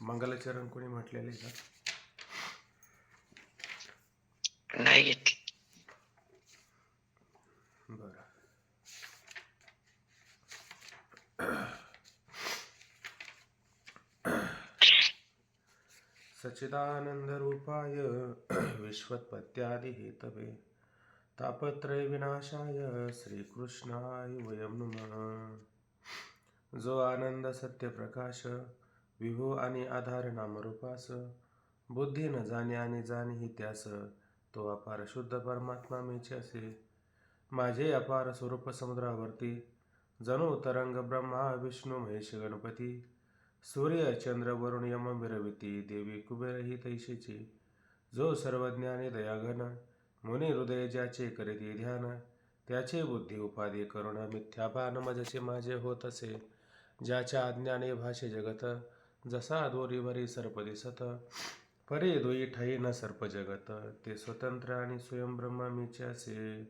मंगलाचरण कोणी म्हटलेले का? नाही घेतली. बरं. सच्चिदानंद रूपाय विश्वोत्पत्त्यादि हेतवे तापत्रय विनाशाय श्रीकृष्णाय वयं नमः. जो आनंद सत्य प्रकाश विभू आणि आधार नामरूपास बुद्धी न जाणे आणि जाणेही त्यास तो अपार शुद्ध परमात्मा मीच असे. माझे अपार स्वरूप समुद्रावरती जणू तरंग ब्रह्मा विष्णू महेश गणपती सूर्य चंद्र वरुण यम विरविती देवी कुबेर ही तैशीची. जो सर्वज्ञानी दयाघन मुनी हृदय ज्याचे करीती ध्यान त्याचे बुद्धी उपाधी करुण मिथ्याभान मजचे माझे होत असे. ज्याच्या अज्ञाने भाषे जगत जसा दोरीवरी सर्प दिसत परे दुई ठाई न सर्प जगत ते स्वतंत्र आणि स्वयं ब्रह्म मीचे असे.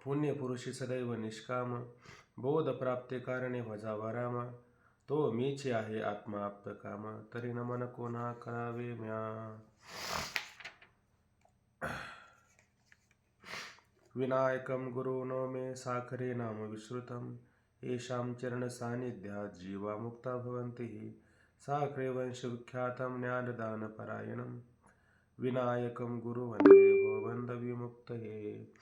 पुण्य पुरुषी सदैव निष्काम बोध प्राप्ते कारणे भजावा राम तो मीचे आहे आत्मा आप्त काम तरी न मन कोणा करावे म्या. विनायकं गुरुनो मे साखरे नाम विश्रुतं येषां चरण सान्निध्यात् जीवा मुक्ता भवन्ति. साखरे वंश विख्यातं ज्ञानदान परायणं विनायकं गुरु वंदे भवबंध विमुक्तये.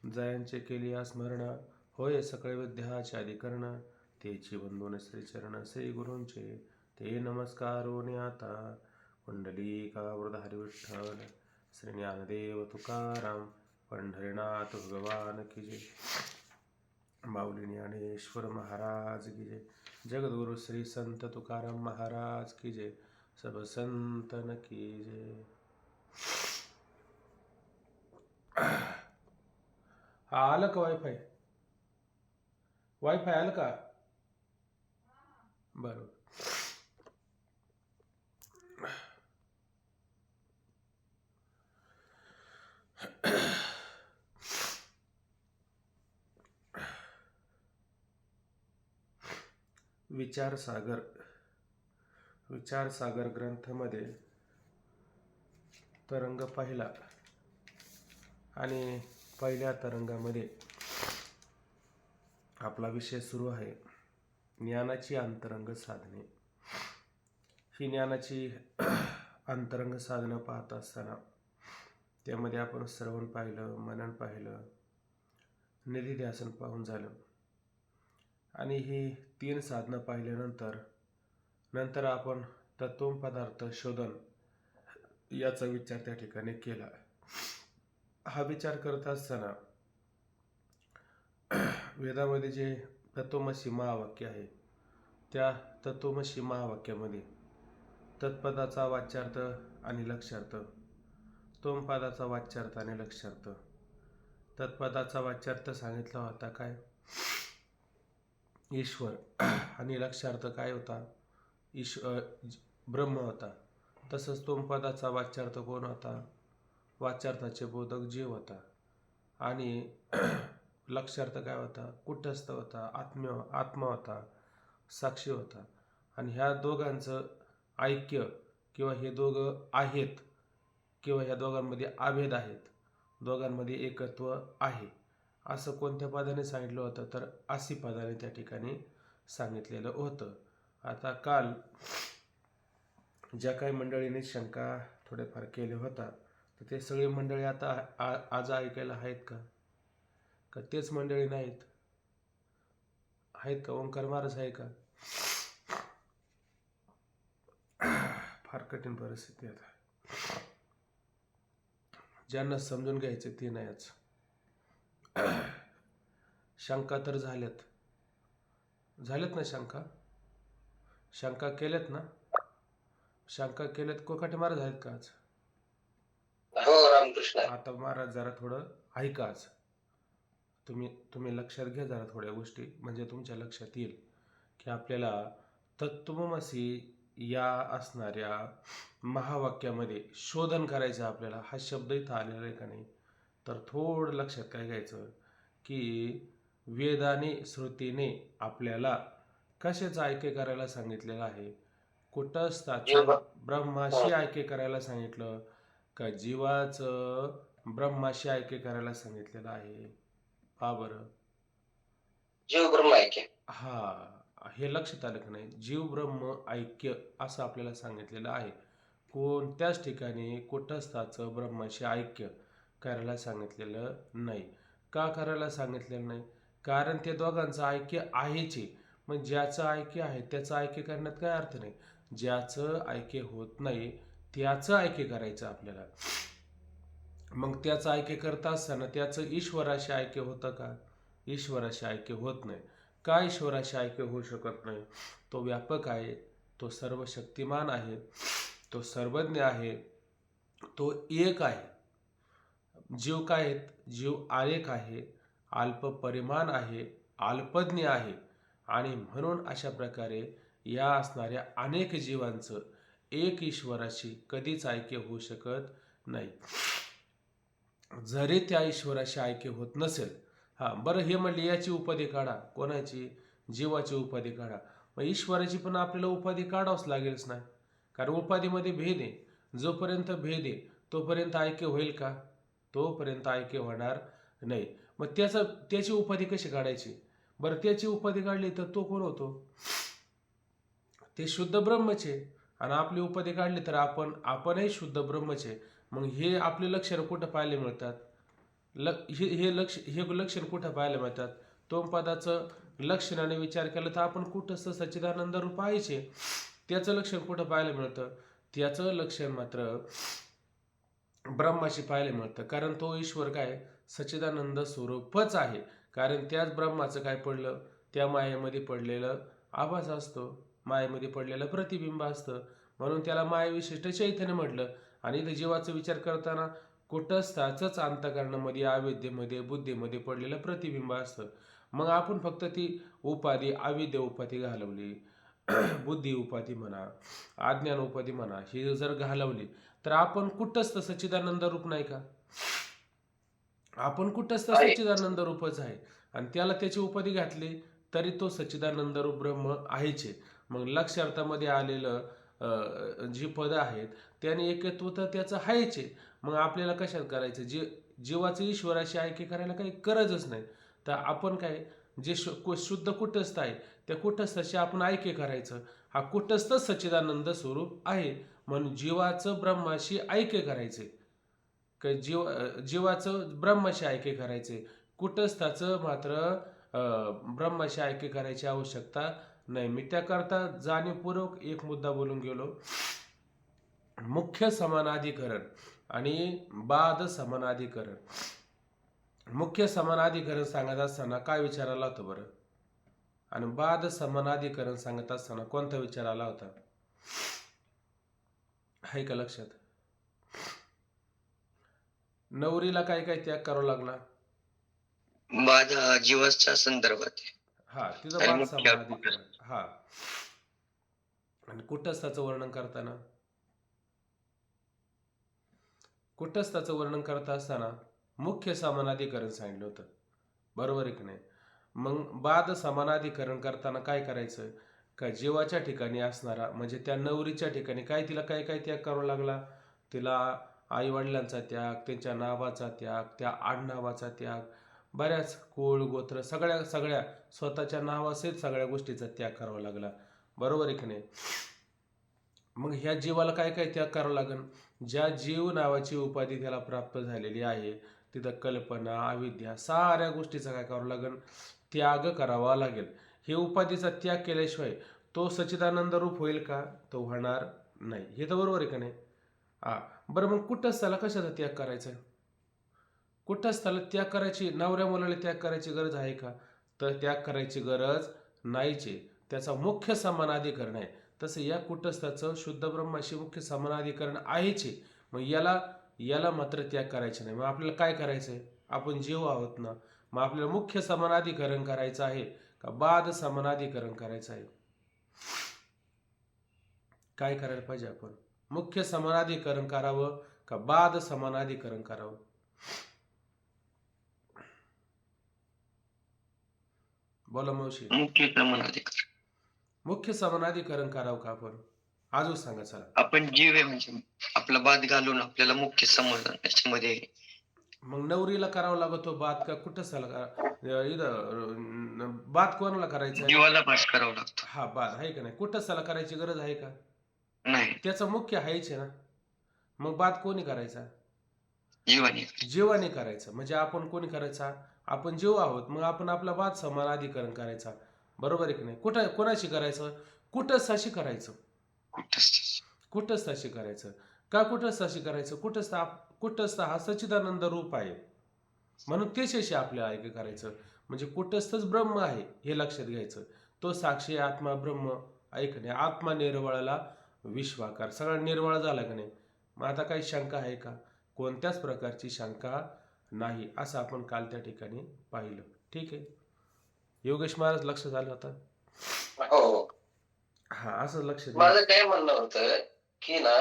जयांचे केलिया स्मरण होय सकळ विद्याचे अधिकरण तेची बंधून श्रीचरण श्री गुरूंचे ते नमस्कारोने आता. कुंडलिकावृधारी विठ्ठल श्री ज्ञानदेव तुकाराम पंढरीनाथ भगवान की जय. माऊली ज्ञानेश्वर महाराज की जय. जगद्गुरु श्री संत तुकाराम महाराज की जय. सब संतन की जय. आलं का वायफाय? वायफाय आलं का? बरोबर. विचारसागर ग्रंथामध्ये तरंग पाहिला आणि पहिल्या तरंगामध्ये आपला विषय सुरू आहे ज्ञानाची अंतरंग साधने. ही ज्ञानाची अंतरंग साधनं पाहत असताना त्यामध्ये आपण श्रवण पाहिलं, मनन पाहिलं, निधिध्यासन पाहून झालं आणि ही 3 साधनं पाहिल्यानंतर आपण तत्व पदार्थ शोधन याचा विचार त्या ठिकाणी केला. हा विचार करत असताना वेदामध्ये जे तत्वमसी महावाक्य आहे त्या तत्वमसी महावाक्यामध्ये तत्पदाचा वाच्यार्थ आणि लक्ष्यार्थ, तोमपदाचा वाच्यार्थ आणि लक्ष्यार्थ. तत्पदाचा वाच्यार्थ सांगितला होता काय? ईश्वर. आणि लक्ष्यार्थ काय होता? ब्रह्म होता. तसंच तोमपदाचा वाच्यार्थ कोण होता? वाच्यार्थाचे बोधक जीव होता. आणि लक्ष्यार्थ काय होता? कुटस्थ होता, आत्मा होता, साक्षी होता. आणि ह्या दोघांचं ऐक्य किंवा हे दोघं आहेत किंवा ह्या दोघांमध्ये अभेद आहेत, दोघांमध्ये एकत्व आहे असं कोणत्या पदाने सांगितलं होतं? तर आसी पदाने त्या ठिकाणी सांगितलेलं होतं. आता काल ज्या काही मंडळींनी शंका थोडेफार केले होता तर ते सगळी मंडळी आता आज ऐकायला आहेत का? का तेच मंडळी नाहीत? आहेत का? ओंकार महाराज आहे का? फार कठीण परिस्थिती आता. ज्यांना समजून घ्यायचे ते नाहीच. शंका तर झाल्यात ना शंका? शंका केल्यात ना? शंका केल्यात. कोकाटे महाराज आहेत का आज? हो, रामकृष्ण. आता महाराज जरा थोडं ऐका आज. तुम्ही लक्षात घ्या जरा थोड्या गोष्टी, म्हणजे तुमच्या लक्षात येईल की आपल्याला तत्वमसी या असणाऱ्या महावाक्यामध्ये शोधन करायचं. आपल्याला हा शब्द इथं आलेला आहे का नाही? तर थोडं लक्षात काय घ्यायचं की वेदाने श्रुतीने आपल्याला कशाचं ऐक्य करायला सांगितलेलं आहे, कुटस्थाचं जीव ब्रह्माशी ऐक्य करायला सांगितलं का जीवाचं ब्रह्माशी ऐक्य करायला सांगितलेलं आहे? पहा बरं. जीव ब्रह्म ऐक्य. हा, हे लक्षात आलं का नाही? जीव ब्रह्म ऐक्य असं आपल्याला सांगितलेलं आहे. कोणत्याच ठिकाणी कुटस्थाचं ब्रह्माशी ऐक्य करायला सांगितलेलं नाही. का करायला सांगितलेलं नाही? कारण ते दोघांचं ऐक्य आहेच आहे. मग ज्याचं ऐक्य आहे त्याचं ऐक्य करण्यात काय अर्थ नाही. ज्याचं ऐक्य होत नाही त्याचं ऐक्य करायचं आपल्याला. मग त्याचं ऐक्य करत असताना त्याचं ईश्वराशी ऐक्य होतं का? ईश्वराशी ऐक्य होत नाही. का ईश्वराशी ऐक्य होऊ शकत नाही? तो व्यापक आहे, तो सर्व शक्तिमान आहे, तो सर्वज्ञ आहे, तो एक आहे. जीव काय आहेत? जीव अनेक आहे, अल्प परिमाण आहे, अल्पज्ञ आहे आणि म्हणून अशा प्रकारे या असणाऱ्या अनेक जीवांचं एक ईश्वराशी कधीच ऐक्य होऊ शकत नाही. जरी त्या ईश्वराशी ऐक्य होत नसेल, बरं हे म्हणले याची उपाधी काढा. कोणाची? जीवाची उपाधी काढा. मग ईश्वराची पण आपल्याला उपाधी काढावंच लागेलच ना, कारण उपाधीमध्ये भेद आहे. जोपर्यंत भेद आहे तोपर्यंत ऐक्य होईल का? तोपर्यंत ऐक्य होणार नाही. मग त्याची उपाधी कशी काढायची? बरं त्याची उपाधी काढली तर तो कोण होतो? ते शुद्ध ब्रह्मच आहे. आणि आपली उपाधी काढली तर आपणही शुद्ध ब्रह्मच आहे. मग हे आपले लक्षण कुठं पाहायला मिळतात? हे लक्षण कुठं पाहायला मिळतात? पदाचं लक्षणाने विचार केला तर आपण कुठंच सच्चिदानंद रूप आहेचे. त्याचं लक्षण कुठं पाहायला मिळतं? त्याचं लक्षण मात्र ब्रह्माशी पाहायला मिळतं. कारण तो ईश्वर काय? सच्चिदानंद स्वरूपच आहे. कारण त्याच ब्रह्माचं काय पडलं? त्या मायेमध्ये पडलेलं आभास असतो, मायेमध्ये पडलेलं प्रतिबिंब असतं, म्हणून त्याला मायाविशिष्ट चैतन्य म्हटलं. आणि इथं जीवाचा विचार करताना कुटस्थाचंच अंतःकरणामध्ये, अविद्येमध्ये, बुद्धीमध्ये पडलेलं प्रतिबिंब असतं. मग आपण फक्त ती उपाधी, अविद्या उपाधी घालवली, बुद्धी उपाधी म्हणा, अज्ञान उपाधी म्हणा, ही जर घालवली तर आपण कुठंच सच्चिदानंद रूप नाही का? आपण कुठंच सच्चिदानंद रूपच आहे. आणि त्याला त्याची उपाधी घातली तरी तो सच्चिदानंद रूप ब्रह्म आहेच आहे. मग लक्षार्थामध्ये आलेलं जी पदं आहेत त्याने एकत्व तर त्याचं आहेच आहे. मग आपल्याला कशात करायचं? जीवाचं ईश्वराशी ऐक्य करायला काही गरजच नाही. तर आपण काय, जे शुद्ध कुटस्थ आहे त्या कुटस्थाशी आपण ऐक्य करायचं. हा कुटस्थ सच्चिदानंद स्वरूप आहे, म्हणून जीवाचं ब्रह्माशी ऐक्य करायचे. जीवाचं ब्रह्माशी ऐक्य करायचे. कुटस्थाचं मात्र ब्रह्माशी ऐक्य करायची आवश्यकता नाही. मी त्याकरता जाणीवपूर्वक एक मुद्दा बोलून गेलो. मुख्य समानाधिकरण आणि बाद समानाधिकरण. मुख्य समानाधिकरण सांगत असताना काय विचार आला होता बरं? आणि बाद समानाधिकरण सांगत असताना कोणता विचार आला होता? आहे का लक्षात? नवरीला काय काय त्याग करावा लागला? बाद जीवाच्या संदर्भात. तिथं बाद समानाधिकरण. आणि कुटस्थाचं वर्णन करताना, कुटस्थाचं वर्णन करत असताना मुख्य समानाधिकरण सांगितलं होतं, बरोबर आहे की नाही? मग बाद समानाधिकरण करताना काय करायचं? का जीवाच्या ठिकाणी असणारा म्हणजे त्या नवरीच्या ठिकाणी तिला काय काय त्याग करावा लागला? तिला आई वडिलांचा त्याग, त्यांच्या नावाचा त्याग, त्या आडनावाचा त्याग, बऱ्याच कुळ गोत्र सगळ्या स्वतःच्या नावासहित सगळ्या गोष्टीचा त्याग करावा लागला, बरोबर आहे की नाही? मग ह्या जीवाला काय काय त्याग करावं लागेल? ज्या जीव नावाची उपाधी त्याला प्राप्त झालेली आहे तिथं कल्पना, अविद्या, साऱ्या गोष्टीचा काय करावं लागेल? त्याग करावा लागेल. हे उपाधीचा त्याग केल्याशिवाय तो सच्चिदानंद रूप होईल का? तो होणार नाही. हे तर बरोबर आहे का नाही? बरं, मग कुटस्थाला कशाचा त्याग करायचा? कुटस्थाला त्याग करायची, नवऱ्या मुलाला त्याग करायची गरज आहे का? तर त्याग करायची गरज नाहीच आहे. त्याचा मुख्य समानाधिकरण आहे. तसं या कुटस्थाचं शुद्ध ब्रह्माशी मुख्य समानाधिकरण आहेच आहे. मग याला मात्र त्याग करायचे नाही. मग आपल्याला काय करायचं आहे? आपण जीव आहोत ना, मग आपल्याला मुख्य समानाधिकरण करायचं आहे का बाद समानाधिकरण करायचं आहे? काय करायला पाहिजे आपण? मुख्य समानाधिकरण करावं का बाद समानाधिकरण करावं? बोला मावशी. मुख्य समानाधिकरण. मुख्य समानाधिकरण करावं का आपण? अजून सांगा चला. आपण जीव आहे म्हणजे आपला बाद घालून आपल्याला मुख्य समजणं त्याच्यामध्ये मग नवरीला करावा लागतो बात का कुठं सला बात कोणाला करायचा आहे? जीवाला बास करावा लागतो. हा बात आहे का नाही? कुठं सला करायची गरज आहे का? नाही, त्याचा मुख्य आहेच आहे ना. मग बात कोणी करायचा? जीवाने. जीवाने करायचं. म्हणजे आपण कोणी करायचा? आपण जीव आहोत. मग आपण आपला बात समानाधिकरण करायचा. बरोबर आहे की नाही? कुठं कोणाशी करायचं? कुटस्थाशी करायचं. कुठंच कुटस्थाशी करायचं. का कुटस्थाशी करायचं? कुटस्थ हा सच्चिदानंद रूप आहे. म्हणून त्याच्याशी आपल्याला ऐक्य करायचं. म्हणजे कुटस्थच ब्रह्म आहे हे लक्षात घ्यायचं. तो साक्षी आत्मा ब्रह्म ऐक नाही. आत्मा निर्वाळाला विश्वाकार. सगळा निर्वाळ झाला का नाही? मग आता काही शंका आहे का? कोणत्याच प्रकारची शंका नाही, असं आपण काल त्या ठिकाणी पाहिलं. ठीक आहे. योगेश महाराज लक्ष झालं आता? हो. हा, असं लक्ष द्या. माझं काय म्हणणं होतं की ना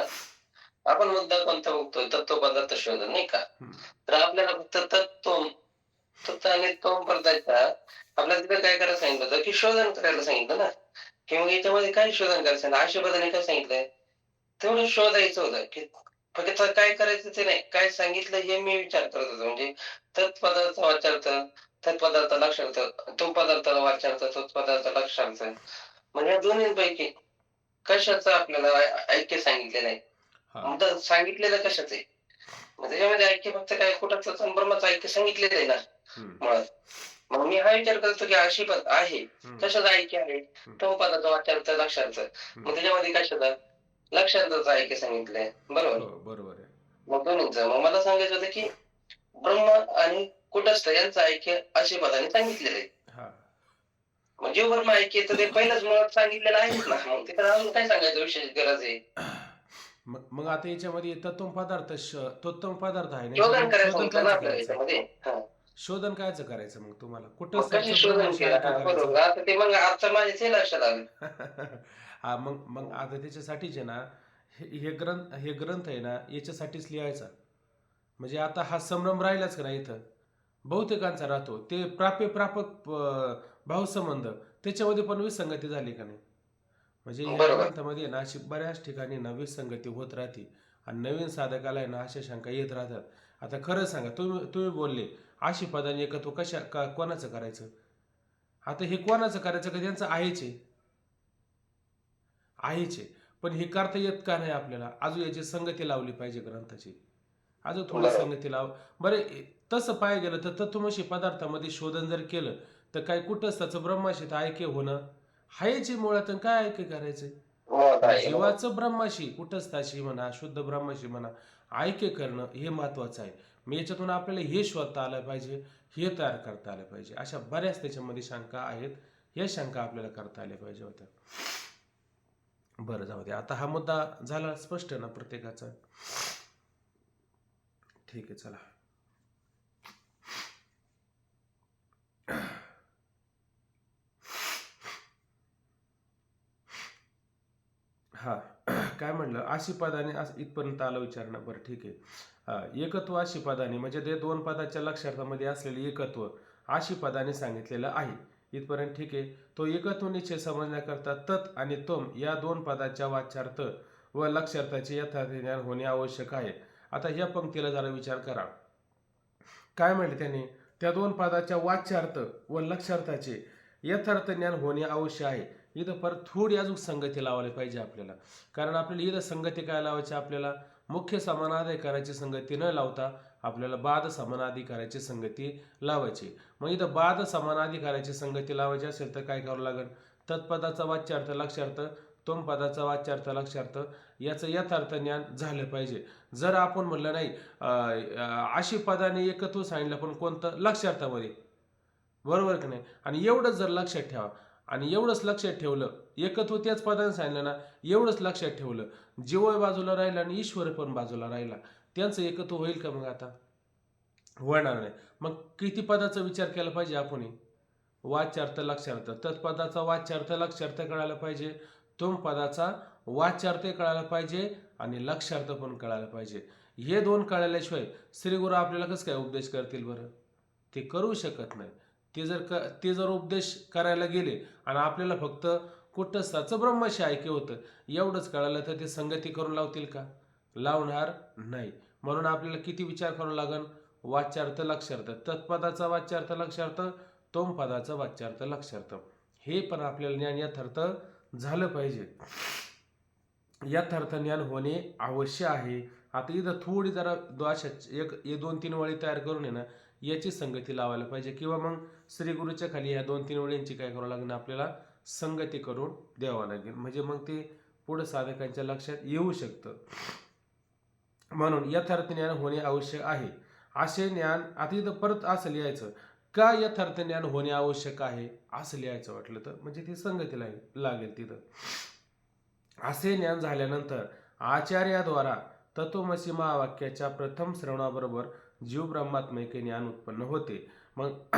आपण मुद्दा कोणता बघतोय तत्वपदार्थ शोधन नाही का? तर आपल्याला फक्त तत्व आणि तोम पदार्थ आपल्याला तिथे काय करायला सांगितलं होतं की शोधन करायला सांगितलं ना, की मग याच्यामध्ये काय शोधन करायचं आशेपदाने काय सांगितलंय तेवढं शोधायचं होतं की फक्त काय करायचं ते नाही काय सांगितलं हे मी विचार करत होतो. म्हणजे तत्पदार्थ वाचार्थ तत्पदार्थ लक्षार्थ तो पदार्थाला वाचार्थ तोच पदार्थ लक्षार्थ म्हणजे या दोन्हीपैकी कशाचं आपल्याला ऐक्य सांगितलेलं आहे. हा, मुद्दा सांगितलेलं कशाच आहे मग त्याच्यामध्ये ऐक्य फक्त काय कुठाचं ब्रह्माचं ऐक्य सांगितलेलं आहे ना मुळात. मग मी हा विचार करतो की अशी पद आहे कशाचं ऐक्य आहे तो पदाचा वाचार्थ लक्षार्थ मग त्याच्यामध्ये कशाचं लक्षार्थाचं ऐक्य सांगितलंय बरोबर. हो, बरोबर आहे. मग दोन्हीचं मग मला सांगायचं होतं की ब्रह्म आणि कुटस्थ यांचं ऐक्य अशी पदाने सांगितलेलं आहे. हा, मग जीव ब्रह्म ऐक्य तर ते पहिलंच मुळात सांगितलेलं आहेच ना. मग तिकडे अजून काय सांगायचं विशेष गरज आहे. मग आता याच्यामध्ये तत्व पदार्थ पदार्थ आहे ना, शोधन याच्यामध्ये करायचं शोधन होतं ना कायचं आपल्याला करायचं? याच्यामध्ये. हा. शोधन कायचं करायचं मग तुम्हाला? मग कुठं कशी ब्रह्माशी शोधन केलं ऐक्य हा करायचं? बरोबर आता ते मग आता माझ्या ते लक्षात आलं. हा, मग आता त्याच्यासाठीच आहे ना, हे ग्रंथ आहे ना, याच्यासाठीच लिहायचा. म्हणजे आता हा संभ्रम राहिलाच का नाही इथं? बहुतेकांचा राहतो. ते प्रापक भावसंबंध त्याच्यामध्ये पण विसंगती झाली का नाही? म्हणजे ह्या बरोबर ग्रंथामध्ये ना अशी बऱ्याच ठिकाणी ना विसंगती होत राहते आणि नवीन साधकाला आहे ना अशा शंका येत राहतात. आता खरं सांगा, तुम्ही बोलले अशी पदाने एकत्व कोणाचं करायचं? आता हे कोणाचं करायचं का त्यांचं आहेच आहे. पण हे करता येत का नाही आपल्याला? अजून याची संगती लावली पाहिजे ग्रंथाची. अजून थोडी बरोबर संगती लाव. बरं, तसं पाहायला गेलं तर तत्वमसी पदार्थामध्ये शोधन जर केलं तर काय कुठंच ब्रह्माशी तर ऐक्य होणं हायचे मुळात. काय ऐक्य करायचंय? मुळात आहे ना. जीवाचं ब्रह्माशी कुटस्थाशी म्हणा शुद्ध ब्रह्माशी म्हणा ऐक्य करणं हे महत्वाचं आहे. मग याच्यातून आपल्याला हे शोधता आलं पाहिजे, हे तयार करता आलं पाहिजे. अशा बऱ्याच त्याच्यामध्ये शंका आहेत. या शंका आपल्याला करता आल्या पाहिजे होत्या. बरं, जाऊ दे. आता हा मुद्दा झाला स्पष्ट ना प्रत्येकाचा? ठीक आहे, चला. हा, काय म्हणलं? अशी पदाने इथपर्यंत आलं विचारणं. बरं, ठीक आहे. एकत्व अशी पदाने म्हणजे ते दोन पदाच्या लक्षार्थामध्ये असलेले एकत्व अशी पदाने सांगितलेलं आहे. इथपर्यंत ठीक आहे. तो एकत्व निश्चय समजण्याकरता तत् आणि तम या दोन पदाच्या वाच्यार्थ व लक्षार्थाचे यथार्थ ज्ञान होणे आवश्यक आहे. आता ह्या पंक्तीला जरा विचार करा. काय म्हणले त्याने? त्या दोन पदाच्या वाच्यार्थ व लक्षार्थाचे यथार्थ ज्ञान होणे आवश्यक आहे. इथं परत थोडी अजून संगती लावायला पाहिजे आपल्याला. कारण आपल्याला इथं संगती काय लावायची? आपल्याला मुख्य समानाधिकाराची संगती न लावता आपल्याला बाद समानाधिकाराची संगती लावायची. मग इथं बाद समानाधिकाराची संगती लावायची असेल तर काय करावं लागेल? तत्पदाचा वाच्यार्थ लक्षार्थ, तोम पदाचा वाच्यार्थ लक्षार्थ याचं यथार्थ ज्ञान झालं पाहिजे. जर आपण म्हणलं नाही अशी पदाने एकत्व सांगितलं पण कोणतं? लक्षार्थामध्ये. बरोबर की नाही? आणि एवढंच जर लक्षात ठेवा आणि एवढंच लक्षात ठेवलं, एकत्व त्याच पदाने सांगितलं ना, एवढंच लक्षात ठेवलं, जीव बाजूला राहिला आणि ईश्वर पण बाजूला राहिला, त्यांचं एकत्व होईल का मग? आता होणार नाही. मग किती पदाचा विचार केला पाहिजे आपण? वाच्यार्थ लक्षार्थ. तत्पदाचा वाच्यार्थ लक्षार्थ कळायला पाहिजे, तुम पदाचा वाच्यार्थ कळायला पाहिजे आणि लक्षार्थ पण कळायला पाहिजे. हे दोन कळाल्याशिवाय श्री गुरु आपल्याला कसं काय उपदेश करतील बरं? ते करू शकत नाही. ते जर उपदेश करायला गेले आणि आपल्याला फक्त कुटस्थाचं ब्रह्मशी ऐक्य होतं. एवढंच कळालं तर ते संगती करून लावतील का? लावणार नाही. म्हणून आपल्याला किती विचार करावा लागेल? वाच्यार्थ लक्षार्थ, तत्पदाचा वाच्यार्थ लक्षार्थ, तोमपदाचा वाच्यार्थ लक्षार्थ, हे पण आपल्याला ज्ञान यथार्थ झालं पाहिजे. यथार्थ ज्ञान होणे आवश्यक आहे. आता इथं थोडी जरा एक 2-3 वळी तयार करून आहे ना याची संगती लावायला पाहिजे, किंवा मग श्री गुरुच्या खाली ह्या 2-3 वळींची काय करावं लागेल? आपल्याला संगती करून द्यावं लागेल, म्हणजे मग ते पुढे साधकांच्या लक्षात येऊ शकतं. म्हणून यथार्थ ज्ञान होणे आवश्यक आहे असे ज्ञान. आता इथं परत असं लिहायचं का यथार्थ ज्ञान होणे आवश्यक आहे असं लिहायचं वाटलं तर, म्हणजे ती संगती लागेल तिथं. असे ज्ञान झाल्यानंतर आचार्याद्वारा तत्वमसी महावाक्याच्या प्रथम श्रवणाबरोबर जीव ब्रह्मात्मैक्य ज्ञान उत्पन्न होते. मग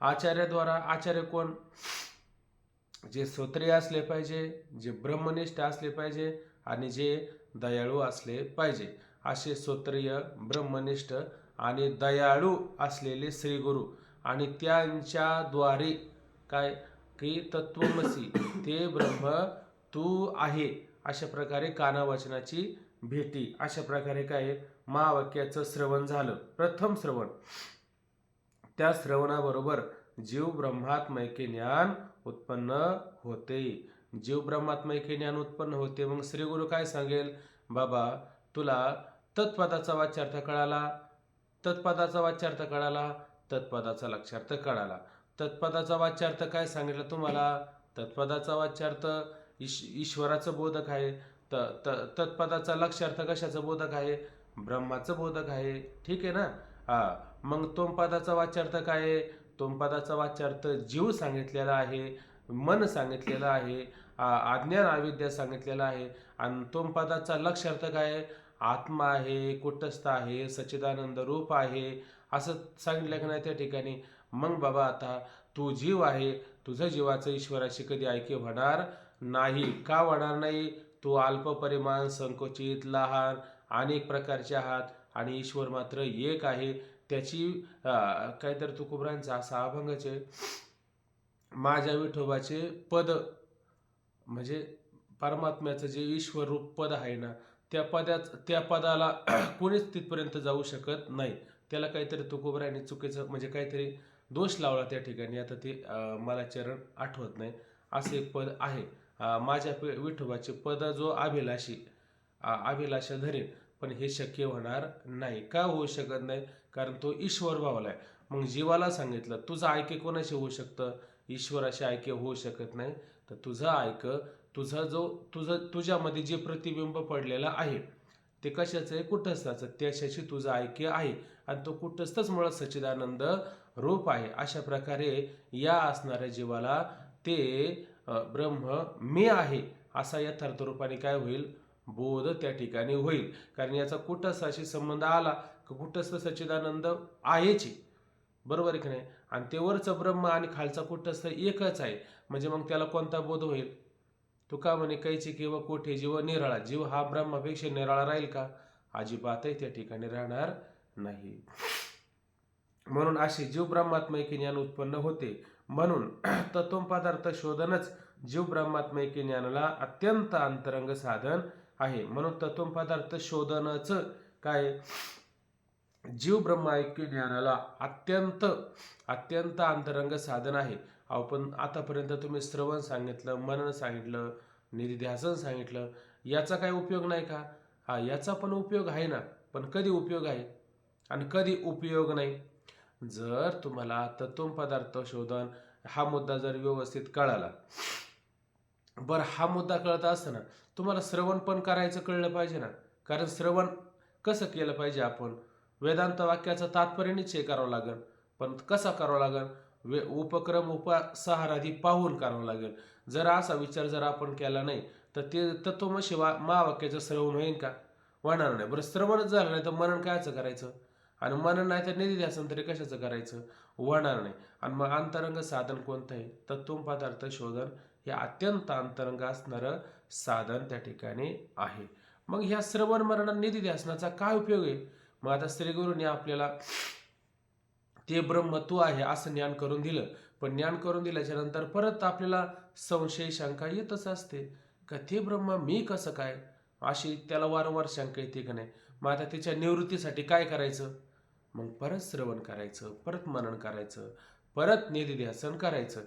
आचार्याद्वारा, आचार्य कोण? जे श्रोत्रिय असले पाहिजे, जे ब्रह्मनिष्ठ असले पाहिजे आणि जे दयाळू असले पाहिजे. असे श्रोत्रिय, ब्रह्मनिष्ठ आणि दयाळू असलेले श्री गुरु आणि त्यांच्याद्वारे काय की तत्वमसी ते ब्रह्म तू आहे अशा प्रकारे कानावाचनाची भेटी, अशा प्रकारे काय महावाक्याचं श्रवण झालं, प्रथम श्रवण. त्या श्रवणाबरोबर जीव ब्रह्मात्मैक्य ज्ञान उत्पन्न होते. जीव ब्रह्मात्मैक्य ज्ञान उत्पन्न होते. मग श्री गुरु काय सांगेल? बाबा तुला तत्पदाचा वाच्यार्थ कळाला, तत्पदाचा वाच्यार्थ कळाला, तत्पदाचा लक्षार्थ कळाला. तत्पदाचा वाच्यार्थ काय सांगितलं तुम्हाला? तत्पदाचा वाच्यार्थ ईश्वराचं बोधक आहे. तत्पदाचा लक्षार्थ कशाचं बोधक आहे? ब्रह्माचं बोधक आहे. ठीक आहे ना? मग तोमपदाचा वाच्यार्थ काय आहे? तोमपदाचा वाच्यार्थ जीव सांगितलेला आहे, मन सांगितलेलं आहे, अज्ञान अविद्या सांगितलेला आहे. आणि तोमपदाचा लक्षार्थ काय आहे? आत्मा आहे, कुटस्थ आहे, सच्चिदानंद रूप आहे, असं सांगितलं की नाही त्या ठिकाणी. मग बाबा आता तू जीव आहे, तुझं जीवाचं ईश्वराशी कधी ऐक्य होणार नाही. का होणार नाही? तू अल्प परिमाण, संकुचित, लहान, अनेक प्रकारचे आहात आणि ईश्वर मात्र एक आहे. त्याची काहीतरी तुकोबरांचा असा अभंगच आहे, माझ्या विठोबाचे पद, म्हणजे परमात्म्याचं जे ईश्वर रूप पद आहे ना, त्या पदाला कोणीच तिथपर्यंत जाऊ शकत नाही. त्याला काहीतरी तुकोबरांनी चुकीचं म्हणजे काहीतरी दोष लावला त्या ठिकाणी. आता ते मला चरण आठवत नाही. असे एक पद आहे, माझ्या विठोबाचे पद जो अभिलाषा धरेल, पण हे शक्य होणार नाही. का होऊ शकत नाही? कारण तो ईश्वर भावला आहे. मग जीवाला सांगितलं तुझं ऐक्य कोणाशी होऊ शकतं? ईश्वराशी ऐक्य होऊ शकत नाही. तर तुझं ऐक्य, तुझ्यामध्ये जे प्रतिबिंब पडलेलं आहे ते कशाचं आहे? कुटस्थाचं. त्याच्याशी तुझं ऐक्य आहे आणि तो कुटस्थच मुळात सच्चिदानंद रूप आहे. अशा प्रकारे या असणाऱ्या जीवाला ते ब्रह्म मी आहे असा यथार्थ रूपाने काय होईल? बोध त्या ठिकाणी होईल. कारण याचा कुटस्थाशी संबंध आला की कुटस्थ सच्चिदानंद आहेच, बरोबर आहे की नाही? आणि ते वरचं ब्रह्म आणि खालचा कुटस्थ एकच आहे, म्हणजे मग त्याला कोणता बोध होईल? तुका म्हणे कैची किंवा कोठे जीव निराळा. जीव हा ब्रह्मापेक्षा निराळा राहील का? अजिबातही त्या ठिकाणी राहणार नाही. म्हणून असे जीव ब्रह्मात्मैक्य ज्ञान उत्पन्न होते. म्हणून तत्व पदार्थ शोधनच जीव ब्रह्मात्मैक्य ज्ञानाला अत्यंत अंतरंग साधन आहे. म्हणून तत्व पदार्थ शोधनच काय जीव ब्रह्माऐक्य ज्ञानाला अत्यंत अंतरंग साधन आहे. आपण आतापर्यंत तुम्ही श्रवण सांगितलं, मनन सांगितलं, निधिध्यासन सांगितलं, याचा काय उपयोग नाही का? याचा पण उपयोग आहे ना. पण कधी उपयोग आहे आणि कधी उपयोग नाही? जर तुम्हाला तत्व पदार्थ शोधन हा मुद्दा जर व्यवस्थित कळाला, बरं हा मुद्दा कळत असताना तुम्हाला श्रवण पण करायचं कळलं पाहिजे ना. कारण श्रवण कसं केलं पाहिजे? आपण वेदांत वाक्याचं तात्पर्य निश्चय करावं लागेल, पण कसा करावं लागेल? उपक्रम उपसहारादी पाहून करावं लागेल. जर असा विचार जर आपण केला नाही तर ते तत्वमसी महावाक्याचं श्रवण होईल का? होणार नाही. बरं श्रवणच झालं नाही तर मनन कायचं करायचं? आणि मनन नाही तर निधिध्यासन तरी कशाचं करायचं? होणार नाही. आणि मग अंतरंग साधन कोणतं आहे? तत्व पदार्थ शोधन हे अत्यंत अंतरंग असणारं साधन त्या ठिकाणी आहे. मग ह्या श्रवण मनन निधिध्यासनाचा काय उपयोग आहे? मग आता श्री गुरुने आपल्याला ते ब्रह्म तू आहे असं ज्ञान करून दिलं, पण ज्ञान करून दिल्याच्या नंतर परत आपल्याला संशय शंका येतच असते का ते ब्रह्म मी कसं काय, अशी त्याला वारंवार शंका येते का नाही. मग आता त्याच्या निवृत्तीसाठी काय करायचं, मग परत श्रवण करायचं, परत मनन करायचं, परत निधिध्यासन करायचं.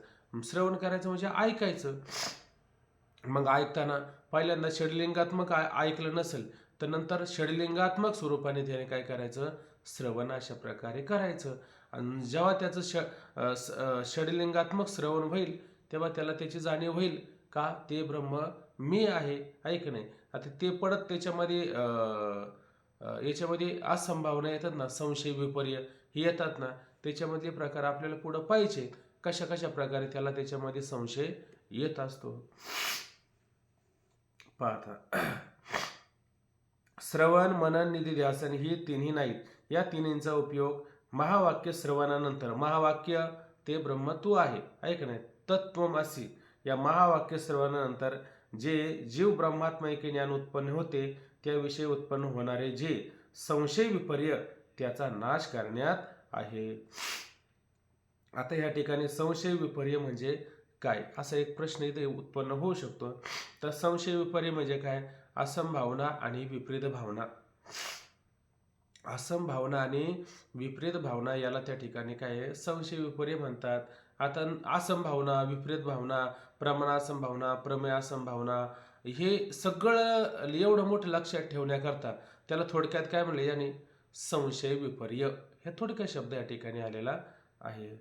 श्रवण करायचं म्हणजे ऐकायचं. मग ऐकताना पहिल्यांदा षडलिंगात्मक ऐकलं नसेल तर नंतर षडलिंगात्मक स्वरूपाने त्याने काय करायचं, श्रवण अशा प्रकारे करायचं. आणि जेव्हा त्याचं षडलिंगात्मक श्रवण होईल तेव्हा त्याला त्याची जाणीव होईल का ते ब्रह्म मी आहे, ऐक नाही. आता ते परत त्याच्यामध्ये याच्यामध्ये असंभावना येतात ना, संशय विपर्य हे येतात ना, त्याच्यामधले प्रकार आपल्याला पुढं पाहिजे कशा कशा प्रकारे त्याला त्याच्यामध्ये संशय येत असतो. पाहता श्रवण मनन निधिध्यासन ही तिन्ही नाहीत. या तिन्हींचा उपयोग महावाक्य श्रवणानंतर, महावाक्य ते ब्रह्म तू आहे, ऐक नाही, तत्त्वमसि या महावाक्य श्रवणानंतर जे जीव ब्रह्मात्मैक्य ज्ञान उत्पन्न होते त्याविषयी उत्पन्न होणारे जे संशय विपर्य त्याचा नाश करण्यात आहे. आता या ठिकाणी संशय विपर्य म्हणजे काय, असा एक प्रश्न इथे उत्पन्न होऊ शकतो. तर संशय विपर्य म्हणजे काय, असंभावना आणि विपरीत भावना. असंभावना आणि विपरीत भावना याला त्या ठिकाणी काय आहे, संशय विपर्य म्हणतात. आता असंभावना, विपरीत भावना, प्रमाणासंभावना, प्रमेय असंभावना हे सगळं एवढं मोठं लक्षात ठेवण्याकरता त्याला थोडक्यात काय म्हणले याने, संशय विपर्य हे थोडक्यात शब्द या ठिकाणी आलेला आहे.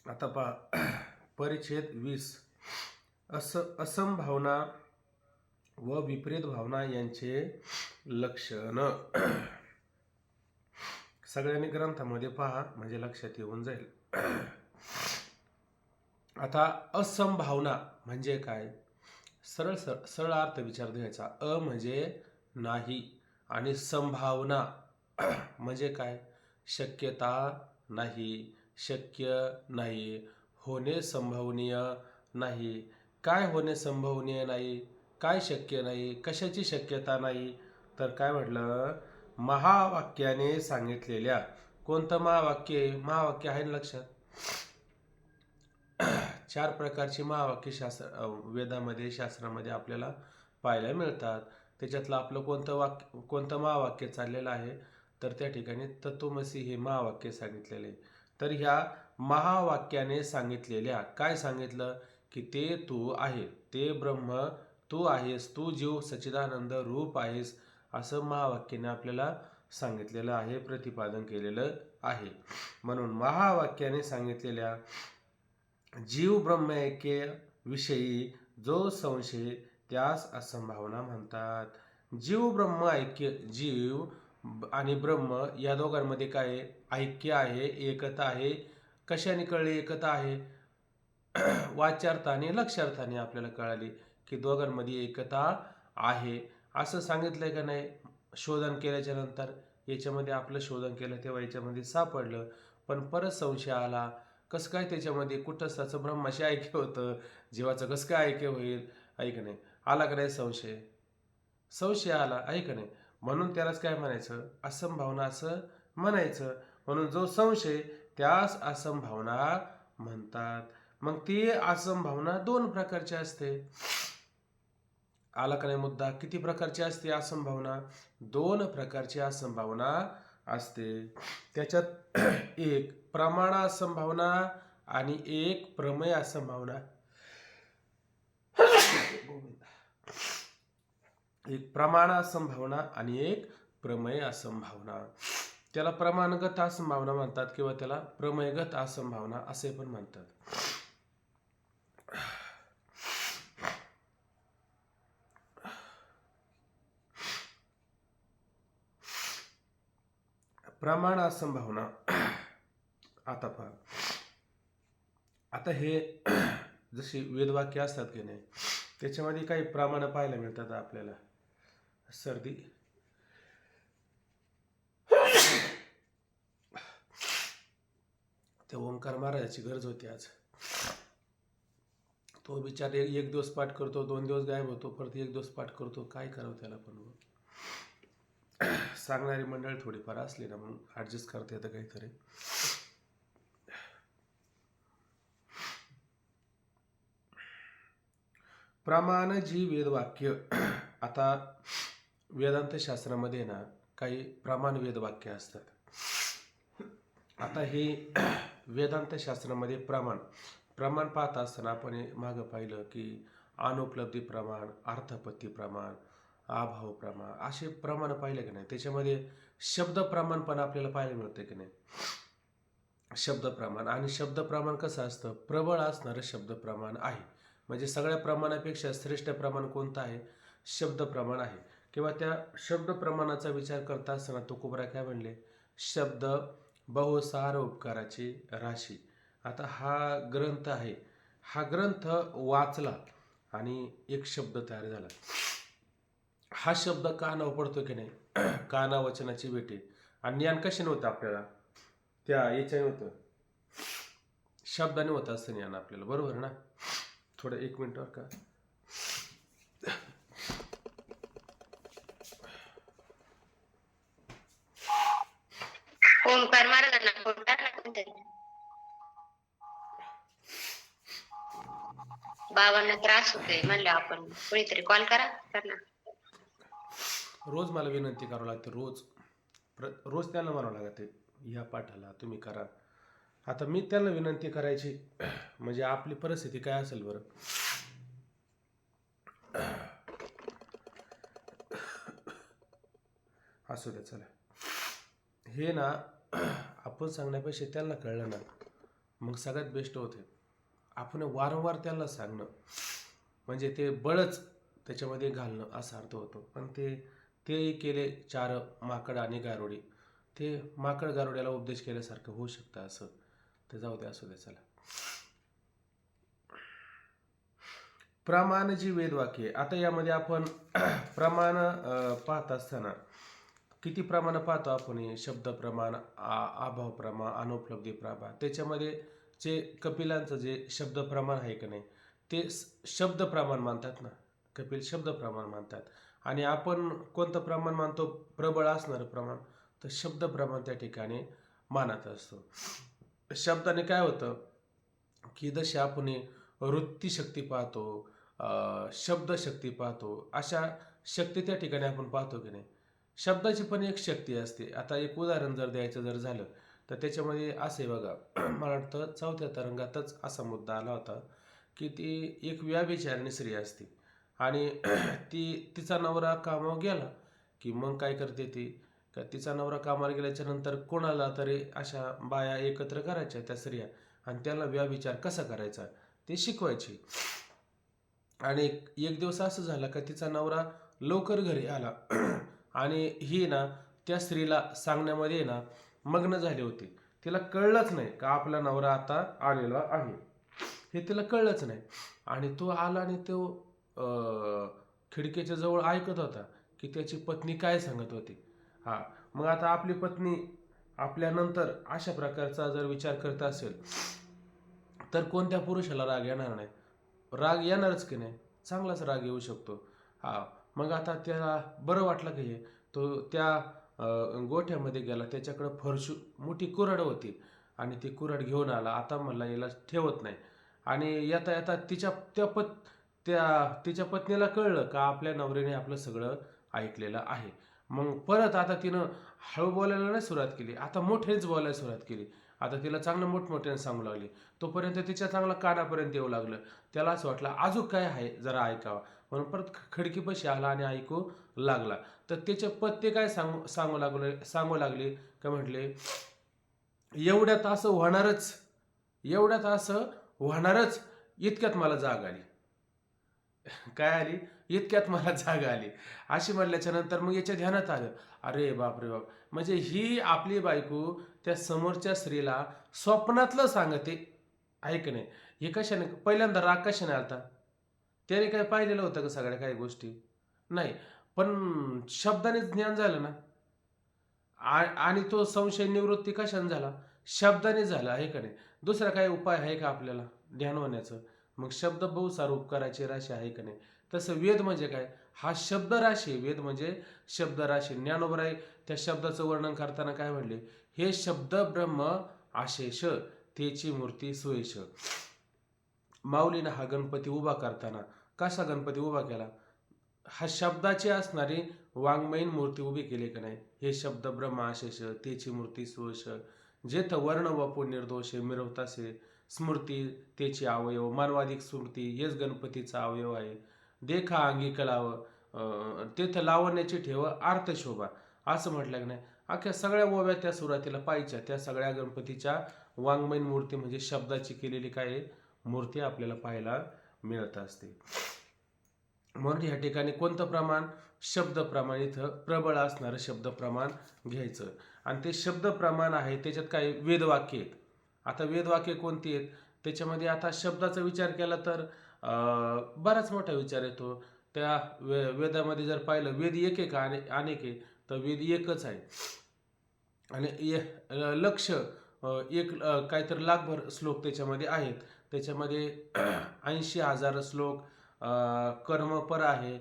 आता पहा परिच्छेद 20 असंभावना व विपरीत भावना यांचे लक्षण. सगळ्यांनी ग्रंथामध्ये पहा म्हणजे लक्षात येऊन जाईल. आता असंभावना म्हणजे काय, सरळ सरळ अर्थ विचार द्यायचा. अ म्हणजे नाही आणि संभावना म्हणजे काय, शक्यता नाही, शक्य नाही, होणे संभवनीय नाही. काय होणे संभवनीय नाही, काय शक्य नाही, कशाची शक्यता नाही, तर काय म्हटलं, महावाक्याने सांगितलेल्या. कोणतं महावाक्य, महावाक्य आहे ना लक्षात, 4 प्रकारची महावाक्य शास्त्र वेदामध्ये शास्त्रामध्ये आपल्याला पाहायला मिळतात. त्याच्यातलं आपलं कोणतं महावाक्य चाललेलं आहे, तर त्या ठिकाणी तत्त्वमसि हे महावाक्य सांगितलेले आहे. तर ह्या महावाक्याने सांगितलेल्या काय सांगितलं की ते तू आहे, ते ब्रह्म तू आहेस, तू जीव सच्चिदानंद रूप आहेस, असं महावाक्याने आपल्याला सांगितलेलं आहे, प्रतिपादन केलेलं आहे. म्हणून महावाक्याने सांगितलेल्या जीव ब्रह्मैक्य विषयी जो संशय त्यास असंभावना म्हणतात. जीव ब्रह्म ऐक्य, जीव आणि ब्रह्म या दोघांमध्ये काय ऐक्य आहे, एकता आहे. कशाने कळली एकता आहे, वाच्यार्थाने लक्षार्थाने आपल्याला कळाली की दोघांमध्ये एकता आहे. असं सांगितलंय का नाही, शोधन केल्याच्या नंतर याच्यामध्ये आपलं शोधन केलं तेव्हा याच्यामध्ये सापडलं, पण परत संशय आला, कसं काय त्याच्यामध्ये कुठं ब्रह्माशी ऐक्य होतं, जीवाचं कसं काय ऐक्य होईल, ऐक नाही, आला का नाही संशय, संशय आला, ऐक नाही. म्हणून त्यालाच काय म्हणायचं, असंभावना असं म्हणायचं. म्हणून जो संशय त्यास असंभावना म्हणतात. मग ती असंभावना 2 प्रकारची असते. आला का नाही मुद्दा, किती प्रकारची असते असंभावना, 2 प्रकारची असंभावना असते. त्याच्यात एक प्रमाण असंभावना आणि एक प्रमेय असंभावना. एक प्रमाण असंभावना आणि एक प्रमेय असंभावना. त्याला प्रमाणगत असंभावना म्हणतात किंवा त्याला प्रमेयगत असंभावना असे पण म्हणतात. प्रमाण असंभावना. आता पहा, आता हे जशी वेदवाक्य असतात की नाही त्याच्यामध्ये काही प्रमाण पाहायला मिळतात आपल्याला. सर्दी, त्या ओंकार महाराजाची गरज होती आज. तो बिचार एक दिवस पाठ करतो, 2 दिवस गायब होतो, परत 1 दिवस पाठ करतो. काय करावं त्याला पण. सांगणारी मंडळ थोडीफार असली ना मग ॲडजस्ट करता येतं काहीतरी. प्रमाण जी वेदवाक्य, आता वेदांत शास्त्रामध्ये ना काही प्रमाण वेदवाक्य असतात. आता हे वेदांत शास्त्रामध्ये प्रमाण पाहत असताना आपण मागं पाहिलं की अनुपलब्धी प्रमाण, अर्थापत्ती प्रमाण, अभाव प्रमाण असे प्रमाण पाहिले की नाही. त्याच्यामध्ये शब्द प्रमाण पण आपल्याला पाहायला मिळते की नाही. शब्द प्रमाण, आणि शब्द प्रमाण कसं असतं, प्रबळ असणारं शब्द प्रमाण आहे. म्हणजे सगळ्या प्रमाणापेक्षा श्रेष्ठ प्रमाण कोणतं आहे, शब्द प्रमाण आहे. किंवा त्या शब्द प्रमाणाचा विचार करता असताना तुकोबराय काय म्हणले, शब्द बहुसार उपकाराची राशी. आता हा ग्रंथ आहे, हा ग्रंथ वाचला आणि एक शब्द तयार झाला. हा शब्द कानावर पडतो की नाही, काना वचनाची भेटी. आणि ज्ञान कशाने होतं आपल्याला, त्या याच्याने होतं, शब्दाने होतं असतं ज्ञान आपल्याला, बरोबर ना. थोडं 1 मिनिट का. ओंकार महाराजांना फोन टाकला कोणतरी. बाबांना त्रास होतोय म्हणलं आपण कोणीतरी कॉल करा ना. रोज मला विनंती करावं लागते, रोज त्यांना म्हणावं लागते ह्या पाठाला तुम्ही करा. आता मी त्यांना विनंती करायची म्हणजे आपली परिस्थिती काय असेल बरं. असू द्या, चला. हे ना आपण सांगण्यापेक्षा त्यांना कळलं ना मग सगळ्यात बेस्ट होते. आपण वारंवार त्यांना सांगणं म्हणजे ते बळच त्याच्यामध्ये घालणं असा अर्थ होतो. पण तेही केले 4 माकड आणि गारुडी. ते माकड गारुड्याला उपदेश केल्यासारखं होऊ शकतं असं. तर जाऊ द्या, असू द्या, चला. प्रमाण जी वेदवाक्य, आता यामध्ये आपण प्रमाण पाहत असताना किती प्रमाण पाहतो आपण, शब्द प्रमाण, अभाव प्रमाण, अनुपलब्धी प्रमाण. त्याच्यामध्ये जे कपिलांचं जे शब्द प्रमाण आहे की नाही ते शब्द प्रमाण मानतात ना, कपिल शब्द प्रमाण मानतात. आणि आपण कोणतं प्रमाण मानतो, प्रबळ असणारं प्रमाण, तर शब्द प्रमाण त्या ठिकाणी मानत असतो. शब्दाने काय होतं की जसे आपण वृत्तीशक्ती पाहतो, शब्दशक्ती पाहतो, अशा शक्ती त्या ठिकाणी आपण पाहतो की नाही. शब्दाची पण एक शक्ती असते. आता एक उदाहरण जर द्यायचं जर झालं तर त्याच्यामध्ये असे बघा, मला वाटतं 4थ्या तरंगातच असा मुद्दा आला होता की ती एक व्याभिचारिणी स्त्री असते आणि तिचा नवरा कामावर गेला की मग काय करते ती, का तिचा नवरा कामाला गेल्याच्या नंतर कोणाला तरी अशा बाया एकत्र करायच्या त्या स्त्रिया आणि त्याला व्याभिचार कसा करायचा ते शिकवायची. आणि एक दिवस असं झालं का तिचा नवरा लवकर घरी आला आणि ही ना त्या स्त्रीला सांगण्यामध्ये ना मग्न झाली होती. तिला कळलंच नाही का आपला नवरा आता आलेला आहे, हे तिला कळलंच नाही. आणि तो आला आणि तो खिडकीच्या जवळ ऐकत होता की त्याची पत्नी काय सांगत होती. मग आता आपली पत्नी आपल्यानंतर अशा प्रकारचा जर विचार करत असेल तर कोणत्या पुरुषाला राग येणार नाही, राग येणारच की नाही, चांगलाच राग येऊ शकतो. मग आता त्याला बरं वाटलं की हे तो त्या गोठ्यामध्ये गेला, त्याच्याकडं फरशू मोठी कुऱ्हाड होती आणि ती कुऱ्हाड घेऊन आला. आता म्हणला याला ठेवत नाही. आणि येता येता तिच्या पत्नीला कळलं का आपल्या नवऱ्याने आपलं सगळं ऐकलेलं आहे. मग परत आता तिनं हळू बोलायला नाही सुरुवात केली, आता मोठेच बोलायला सुरुवात केली. आता तिला चांगलं मोठमोठ्याने सांगू लागली. तोपर्यंत तिच्या चांगला कानापर्यंत येऊ लागलं. त्याला असं वाटलं अजून काय आहे जरा ऐकावं, म्हणून परत खिडकीपाशी आला आणि ऐकू लागला. तर त्याचे पत्ते काय सांगू लागले का म्हटले, एवढ्यात असं होणारच, इतक्यात मला जाग आली. काय आली, इतक्यात मला जाग आली. अशी म्हणल्याच्या नंतर मग याच्या ध्यानात आलं, अरे बाप रे बाप, म्हणजे ही आपली बायको त्या समोरच्या स्त्रीला स्वप्नातलं सांगते आहे की नाही. हे कशाने, पहिल्यांदा राग कशाने आलता, त्याने काय पाहिलेलं होतं का सगळ्या काही गोष्टी नाही, पण शब्दाने ज्ञान झालं ना. आणि तो संशय निवृत्ती कशाने झाला, शब्दाने झालं आहे का नाही. दुसरा काही उपाय आहे का आपल्याला ध्यान होण्याचं? मग शब्द बहुसार उपकाराची राशी आहे का नाही. तसं वेद म्हणजे काय, हा शब्द राशी. वेद म्हणजे शब्द राशी. ज्ञानोबराय त्या शब्दाचं वर्णन करताना काय म्हणले, हे शब्द ब्रह्म आशेष त्याची मूर्ती सुयश. माऊलीनं हा गणपती उभा करताना कसा गणपती उभा केला, हा शब्दाची असणारी वाङ्मयीन मूर्ती उभी केली का नाही. हे शब्द ब्रह्म आशेष त्याची मूर्ती सुयश. जेथ वर्ण वपू निर्दोषे मिरवतासे स्मृती त्याची अवयव. मानवाधिक स्मृती हेच गणपतीचा अवयव आहे. देखा अंगी कलाव तेथ लावण्याची ठेव आर्तशोभा असं म्हटलं की नाही. अख्ख्या सगळ्या ओव्या त्या सुरुवातीला पाहिच्या, त्या सगळ्या गणपतीच्या वाङ्मयीन मूर्ती म्हणजे शब्दाची केलेली काय मूर्ती आपल्याला पाहायला मिळत असते. म्हणून या ठिकाणी कोणतं प्रमाण, शब्द प्रमाण. इथं प्रबळ असणारं शब्द प्रमाण घ्यायचं. आणि ते शब्द प्रमाण आहे त्याच्यात काही वेदवाक्य आहेत. आता वेदवाक्य कोणती आहेत त्याच्यामध्ये, आता शब्दाचा विचार केला तर बराच मोठा विचार येतो. त्या वेदामध्ये जर पाहिलं, वेद एक आहे का अनेक आहे, तर वेद एकच आहे. आणि लक्ष एक काहीतरी लाखभर श्लोक त्याच्यामध्ये आहेत. त्याच्यामध्ये 80,000 श्लोक कर्मपर आहे,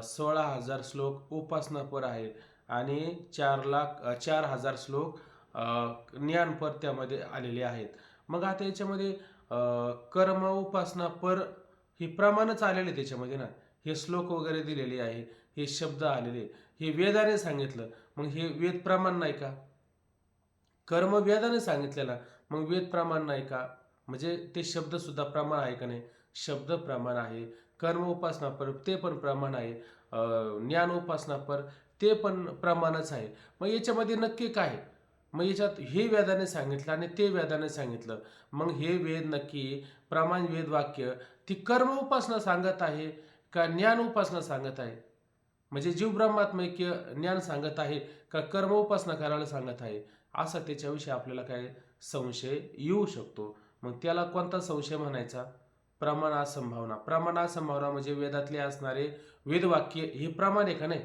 16,000 श्लोक उपासनापर आहे आणि 4,000 श्लोक ज्ञानपर त्यामध्ये आलेले आहेत. मग आता याच्यामध्ये कर्म उपासना पर ही प्रमाणच आलेले त्याच्यामध्ये ना. हे श्लोक वगैरे दिलेले आहे, हे शब्द आलेले, हे वेदाने सांगितलं. मग हे वेद प्रमाण नाही का? कर्म वेदाने सांगितलेला, मग वेद प्रमाण नाही का? म्हणजे ते शब्द सुद्धा प्रमाण आहे का नाही. शब्द प्रमाण आहे. कर्म उपासना पर ते पण प्रमाण आहे. ज्ञान उपासना पर ते पण प्रमाणच आहे. मग याच्यामध्ये नक्की काय, मग याच्यात हे वेदाने सांगितलं आणि ते वेदाने सांगितलं. मग हे वेद नक्की प्रमाण वेद वाक्य ती कर्म उपासना सांगत आहे का ज्ञान उपासना सांगत आहे. म्हणजे जीव ब्रह्मात्मैक्य ज्ञान सांगत आहे का कर्म उपासना करायला सांगत आहे, असा त्याच्याविषयी आपल्याला काय संशय येऊ शकतो. मग त्याला कोणता संशय म्हणायचा, प्रमाण असंभावना. प्रमाण असंभावना म्हणजे वेदातले असणारे वेदवाक्य हे प्रमाण आहे का नाही.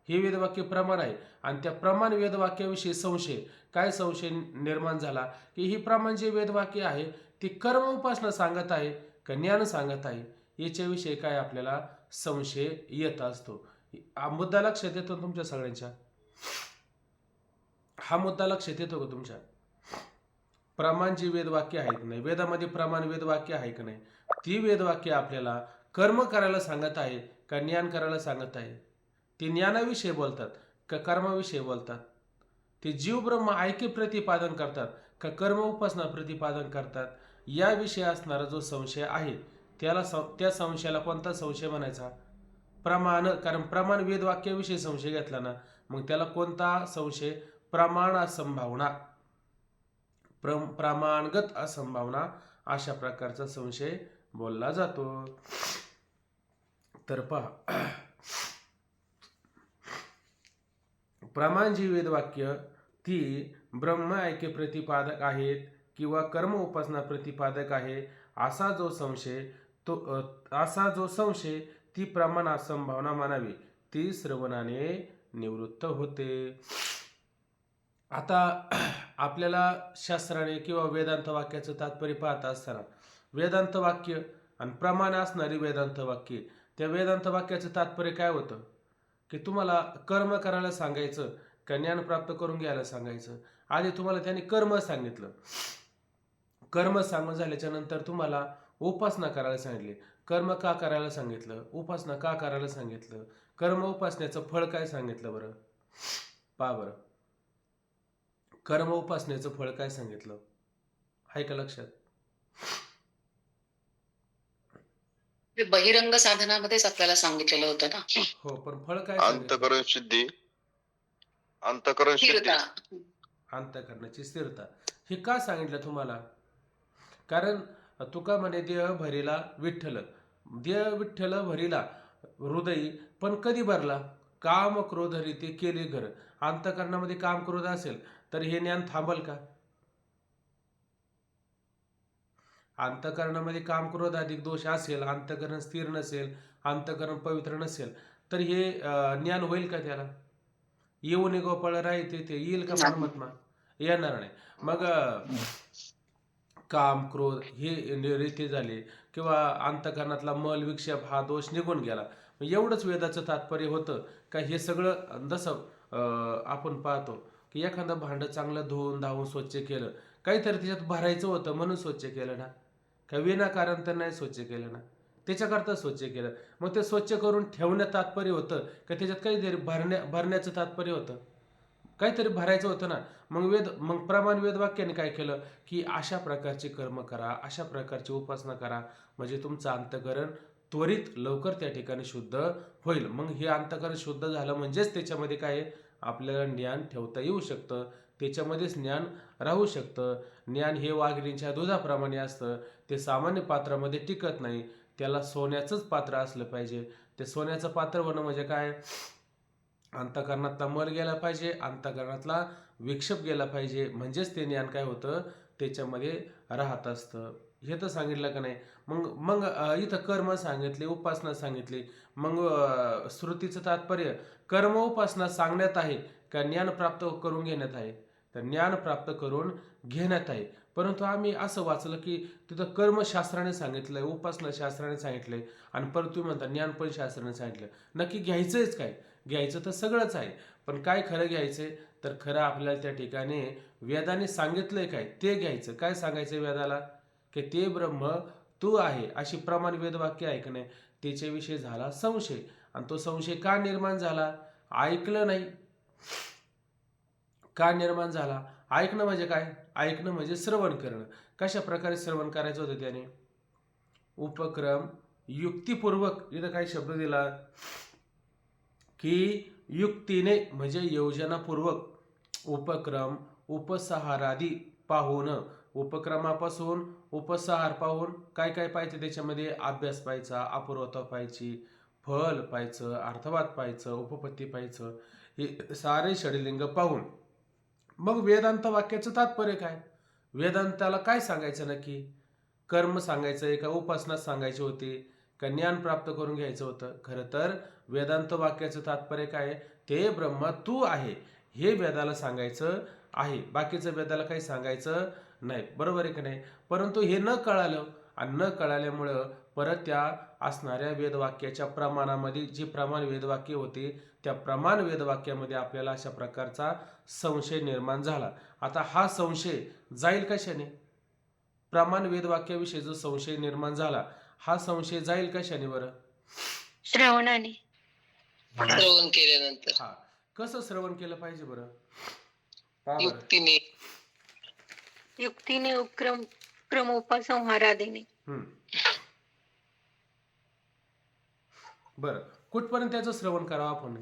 हे वेदवाक्य प्रमाण आहे आणि त्या प्रमाण वेदवाक्याविषयी संशय. काय संशय निर्माण झाला की ही प्रमाण जे वेदवाक्य आहे ती कर्म उपासना सांगत आहे का ज्ञान सांगत आहे, याच्याविषयी काय आपल्याला संशय येत असतो. हा मुद्दा लक्षात येतो तुमच्या सगळ्यांच्या, हा मुद्दा लक्षात येतो का तुमच्या. प्रमाण जी वेदवाक्य आहेत नाही, वेदामध्ये प्रमाण वेदवाक्य आहे का नाही, ती वेदवाक्य आपल्याला कर्म करायला सांगत आहे का ज्ञान करायला सांगत आहे. ते ज्ञानाविषयी बोलतात का कर्माविषयी बोलतात. ते जीव ब्रह्म ऐक्य प्रतिपादन करतात का कर्म उपासना प्रतिपादन करतात. याविषयी असणारा जो संशय आहे त्याला त्या संशयाला कोणता संशय म्हणायचा, प्रमाण. कारण प्रमाण वेदवाक्याविषयी संशय घेतला ना, मग त्याला कोणता संशय, प्रमाण असंभावना, प्रमाणगत असंभावना अशा प्रकारचा संशय बोलला जातो. तर पहा, प्रमाण जी वेदवाक्य ती ब्रह्म ऐक्य प्रतिपादक आहेत किंवा कर्म उपासना प्रतिपादक आहे, असा जो संशय ती प्रमाण असंभावना मानावी ती श्रवणाने निवृत्त होते. आता आपल्याला शास्त्राने किंवा वेदांत वाक्याचं तात्पर्य पाहता असताना, वेदांत वाक्य आणि प्रमाण असणारी वेदांत वाक्य, त्या वेदांत वाक्याचं तात्पर्य काय होतं की तुम्हाला कर्म करायला सांगायचं का ज्ञान प्राप्त करून घ्यायला सांगायचं. आधी तुम्हाला त्याने कर्म सांगितलं, कर्म सांगून झाल्याच्या नंतर तुम्हाला उपासना करायला सांगितली. कर्म का करायला सांगितलं, उपासना का करायला सांगितलं, कर्म उपासनेचं फळ काय सांगितलं बरं. पहा बरं, कर्म उपासनेचं फळ काय सांगितलं आहे का लक्षात. बहिरंग साधनामध्येच आपल्याला सांगितलेलं होतं ना. हो, पण फळ काय सांगितलं, अंतःकरण शुद्धी, अंतःकरण शुद्धी, स्थिरता. अंतःकरणाची स्थिरता. हे का सांगितलं तुम्हाला, कारण तुका म्हणे देह भरिला विठ्ठल, देह विठ्ठल भरिला हृदयी, पण कधी भरला, काम क्रोध रीती केले घर. अंतःकरणामध्ये काम क्रोध असेल तर हे ज्ञान थांबल का. अंतःकरणामध्ये काम क्रोध अधिक दोष असेल, अंतःकरण स्थिर नसेल, अंतःकरण पवित्र नसेल, तर हे ज्ञान होईल का त्याला. येऊ ने गोपाळ राहते ते येईल का परमात्मा. येणार नाही. मग काम क्रोध हे रीती झाले किंवा अंतकरणातला मल विक्षेप हा दोष निघून गेला. मग एवढंच वेदाचं तात्पर्य होतं का हे सगळं जसं आपण पाहतो की एखादं भांडं चांगलं धुवून धावून स्वच्छ केलं, काहीतरी त्याच्यात भरायचं होतं म्हणून स्वच्छ केलं ना, का विनाकारण तर नाही स्वच्छ केलं ना, त्याच्याकरता स्वच्छ केलं. मग ते स्वच्छ करून ठेवण्यात तात्पर्य होतं का त्याच्यात काहीतरी भरण्याचं तात्पर्य होतं, काहीतरी भरायचं होतं ना. मग प्रमाण वेदवाक्याने काय केलं की अशा प्रकारचे कर्म करा, अशा प्रकारची उपासना करा, म्हणजे तुमचं अंतकरण त्वरित लवकर त्या ठिकाणी शुद्ध होईल. मग हे अंतकरण शुद्ध झालं म्हणजेच त्याच्यामध्ये काय आहे, आपल्याला ज्ञान ठेवता येऊ शकतं, त्याच्यामध्येच ज्ञान राहू शकतं. ज्ञान हे वाघिणीच्या दुधाप्रमाणे असतं, ते सामान्य पात्रामध्ये टिकत नाही, त्याला सोन्याचंच पात्र असलं पाहिजे. ते सोन्याचं पात्र होणं म्हणजे काय, अंतकरणातला मल गेला पाहिजे, अंतकरणातला विक्षेप गेला पाहिजे, म्हणजेच ते ज्ञान काय होतं त्याच्यामध्ये राहत असतं. हे तर सांगितलं का नाही. मग मग इथं कर्म सांगितले, उपासना सांगितली. मग श्रुतीचं तात्पर्य कर्म उपासना सांगण्यात आहे का ज्ञान प्राप्त करून घेण्यात आहे, तर ज्ञान प्राप्त करून घेण्यात आहे. परंतु आम्ही असं वाचलं की तिथं कर्मशास्त्राने सांगितलंय, उपासना शास्त्राने सांगितलंय, आणि परत तुम्ही म्हणता ज्ञान पण शास्त्राने सांगितलं. नक्की घ्यायचंच काय? घ्यायचं तर सगळंच आहे, पण काय खरं घ्यायचंय, तर खरं आपल्याला त्या ठिकाणी वेदाने सांगितलंय काय ते घ्यायचं. काय सांगायचं वेदाला, की ते ब्रह्म तू आहे, अशी प्रमाण वेदवाक्य आहे की नाही, त्याच्याविषयी झाला संशय. आणि तो संशय का निर्माण झाला, ऐकलं नाही. का निर्माण झाला? ऐकणं म्हणजे काय, ऐकणं म्हणजे श्रवण करणं. कशा प्रकारे श्रवण करायचं होतं त्याने, उपक्रम युक्तिपूर्वक. इथं काही शब्द दिला की युक्तीने म्हणजे योजनापूर्वक, उपक्रम उपसहारादी पाहून, उपक्रमापासून उपसहार पाहून काय काय पाहायचं त्याच्यामध्ये, अभ्यास पाहायचा, अपूर्वता पाहायची, फल पाहायचं, अर्थवाद पाहायचं, उपपत्ती पाहायचं, हे सारे षडलिंग पाहून. मग वेदांत वाक्याचं तात्पर्य काय, वेदांताला काय सांगायचं नक्की, कर्म सांगायचं आहे का उपासना सांगायची होती का ज्ञान प्राप्त करून घ्यायचं होतं. खरं तर वेदांत वाक्याचं तात्पर्य काय, ते ब्रह्म तू आहे हे वेदाला सांगायचं आहे, बाकीचं वेदाला काही सांगायचं नाही. बरोबर आहे की नाही. परंतु हे न कळालं, आणि न कळाल्यामुळं परत त्या असणाऱ्या वेदवाक्याच्या प्रमाणामध्ये जी प्रमाण वेदवाक्य होती त्या प्रमाण वेदवाक्यामध्ये आपल्याला अशा प्रकारचा संशय निर्माण झाला. आता हा संशय जाईल कशाने, प्रमाण वेदवाक्याविषयी जो संशय निर्माण झाला हा संशय जाईल कशाने बरं, श्रवणाने. श्रवण केल्यानंतर हा. कसं श्रवण केलं पाहिजे बरं, पहा बरं. युक्तीने. युक्तीने क्रमोपसंहाराने. बरं, कुठपर्यंत त्याचं श्रवण करावं आपण,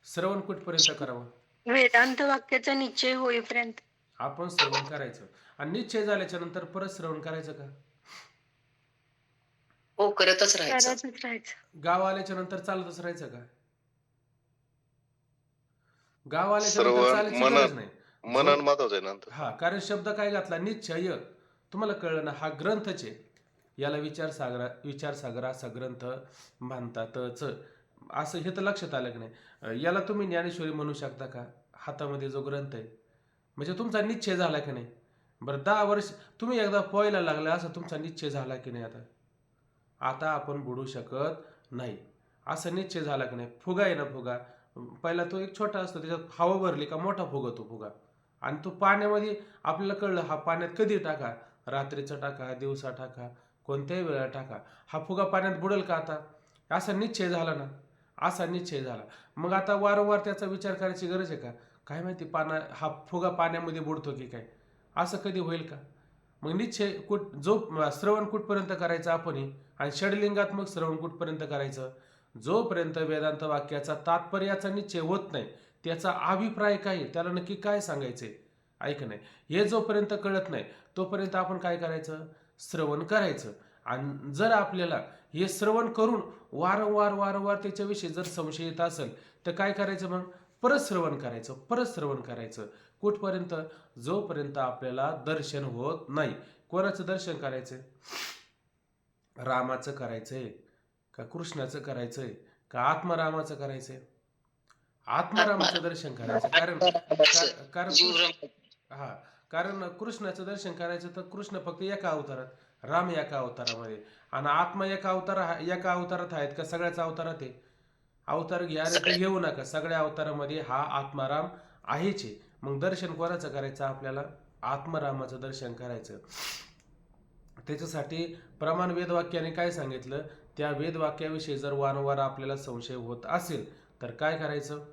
श्रवण कुठपर्यंत करावं, वेदांत वाक्याचा निश्चय होईपर्यंत आपण श्रवण करायचं. आणि निश्चय झाल्याच्या नंतर परत श्रवण करायचं का, हो, करतच राहायचं. करतच राहायचं. गाव आल्याच्या नंतर चालतच राहायचं का, गाव आल्याच्या नंतर श्रवण चालायची गरज नाही. मनन महत्वाचं आहे नंतर. हा, कारण शब्द काय घातला, निश्चय. तुम्हाला कळलं ना, हा ग्रंथच आहे, याला विचारसागर असा ग्रंथ म्हणतातच, असं हे तर लक्षात आलं की नाही. याला तुम्ही ज्ञानेश्वरी म्हणू शकता का, हातामध्ये जो ग्रंथ आहे, म्हणजे तुमचा निश्चय झाला की नाही. बरं, 10 वर्ष तुम्ही एकदा पोहायला लागला, असं तुमचा निश्चय झाला की नाही, आता आपण बुडू शकत नाही, असं निश्चय झाला की नाही. फुगा आहे ना, फुगा पहिला तो एक छोटा असतो, त्याच्यात हवा भरली का मोठा फुगतो फुगा, आणि तो पाण्यामध्ये आपल्याला कळलं हा पाण्यात कधी टाका, रात्रीचा टाका, दिवसा टाका, कोणत्याही वेळा टाका, हा फुगा पाण्यात बुडेल का आता, असा निश्चय झाला ना, असा निश्चय झाला. मग आता वारंवार त्याचा विचार करायची गरज आहे का, काय माहिती हा फुगा पाण्यामध्ये बुडतो की काय, असं कधी होईल का. मग निश्चय जो श्रवण कुठपर्यंत करायचं आपण, आणि षडलिंगात्मक श्रवण कुठपर्यंत करायचं, जोपर्यंत वेदांत वाक्याचा तात्पर्याचा निश्चय होत नाही, त्याचा अभिप्राय काय त्याला नक्की काय सांगायचंय, ऐक नाही, हे जोपर्यंत कळत नाही तोपर्यंत आपण काय करायचं, श्रवण करायचं. आणि जर आपल्याला हे श्रवण करून वारंवार त्याच्याविषयी जर संशय येत असेल तर काय करायचं, मग परत श्रवण करायचं, परत श्रवण करायचं. कुठपर्यंत, जोपर्यंत आपल्याला दर्शन होत नाही. कोणाचं दर्शन करायचंय, रामाचं करायचंय का कृष्णाचं करायचंय का आत्मरामाचं करायचंय, आत्मारामाचं दर्शन करायचं. कारण आत्मारामाचं, कारण जीवब्रह्म. हा कारण कृष्णाचं दर्शन करायचं तर कृष्ण फक्त एका अवतारात, राम एका अवतारामध्ये, आणि आत्मा एका अवतारात आहेत का? सगळ्याच अवतारात आहे. अवतार घ्या रे तर सगळ्यात घेऊ नका, सगळ्या अवतारामध्ये हा आत्माराम आहेच आहे. मग दर्शन कोणाचं करायचं? आपल्याला आत्मारामाचं दर्शन करायचं. त्याच्यासाठी प्रमाण वेदवाक्याने काय सांगितलं? त्या वेदवाक्याविषयी जर वारंवार आपल्याला संशय होत असेल तर काय करायचं?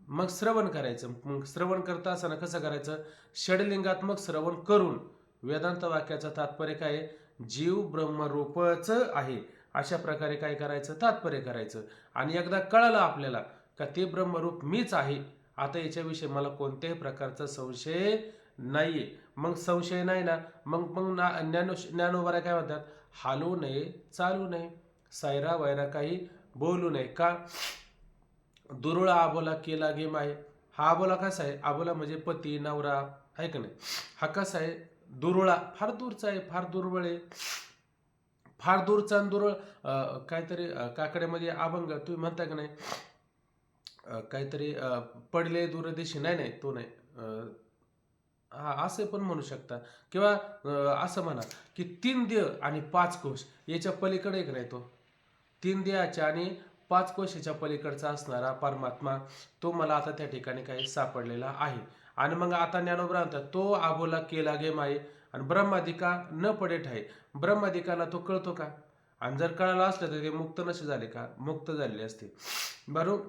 मग श्रवण करायचं. मग श्रवण करता असताना कसं करायचं? षडलिंगात्मक श्रवण करून वेदांत वाक्याचं तात्पर्य काय आहे? जीव ब्रह्मरूपच आहे, अशा प्रकारे काय करायचं? तात्पर्य करायचं. आणि एकदा कळलं आपल्याला का ते ब्रह्मरूप मीच आहे, आता याच्याविषयी मला कोणत्याही प्रकारचा संशय नाहीये. मग संशय नाही ना, मग मग ज्ञानोबा काय म्हणतात? हालू नये, चालू नये, सायरा वैरा काही बोलू नये. का? दुर्ळा आबोला केला गेम आहे. हा आबोला कसा आहे? आबोला म्हणजे पती नवरा, आहे का नाही? हा कसा आहे? दुर्ळा, फार दूरचा आहे, फार दुर्बळ आहे, फार दूरचा आणि दुर्बळ. काहीतरी काकड्यामध्ये अभंग तुम्ही म्हणता का नाही? काहीतरी पडले दूरदेशी, नाही नाही तो नाही. हा असं पण म्हणू शकता, किंवा असं म्हणा की 3 देह आणि 5 कोश याच्या पलीकडे एक नाही तो. 3 देहाच्या आणि 5 कोशाच्या पलीकडचा असणारा परमात्मा तो मला आता त्या ठिकाणी काही सापडलेला आहे. आणि मग आता ज्ञानोबा म्हणतात तो आबोला केला गेम आहे आणि ब्रह्मादिका न पडे ठाई. ब्रह्मादिकाला तो कळतो का? आणि जर कळाला असलं तर ते मुक्त नसे झाले का? मुक्त झालेले असते. बरोबर,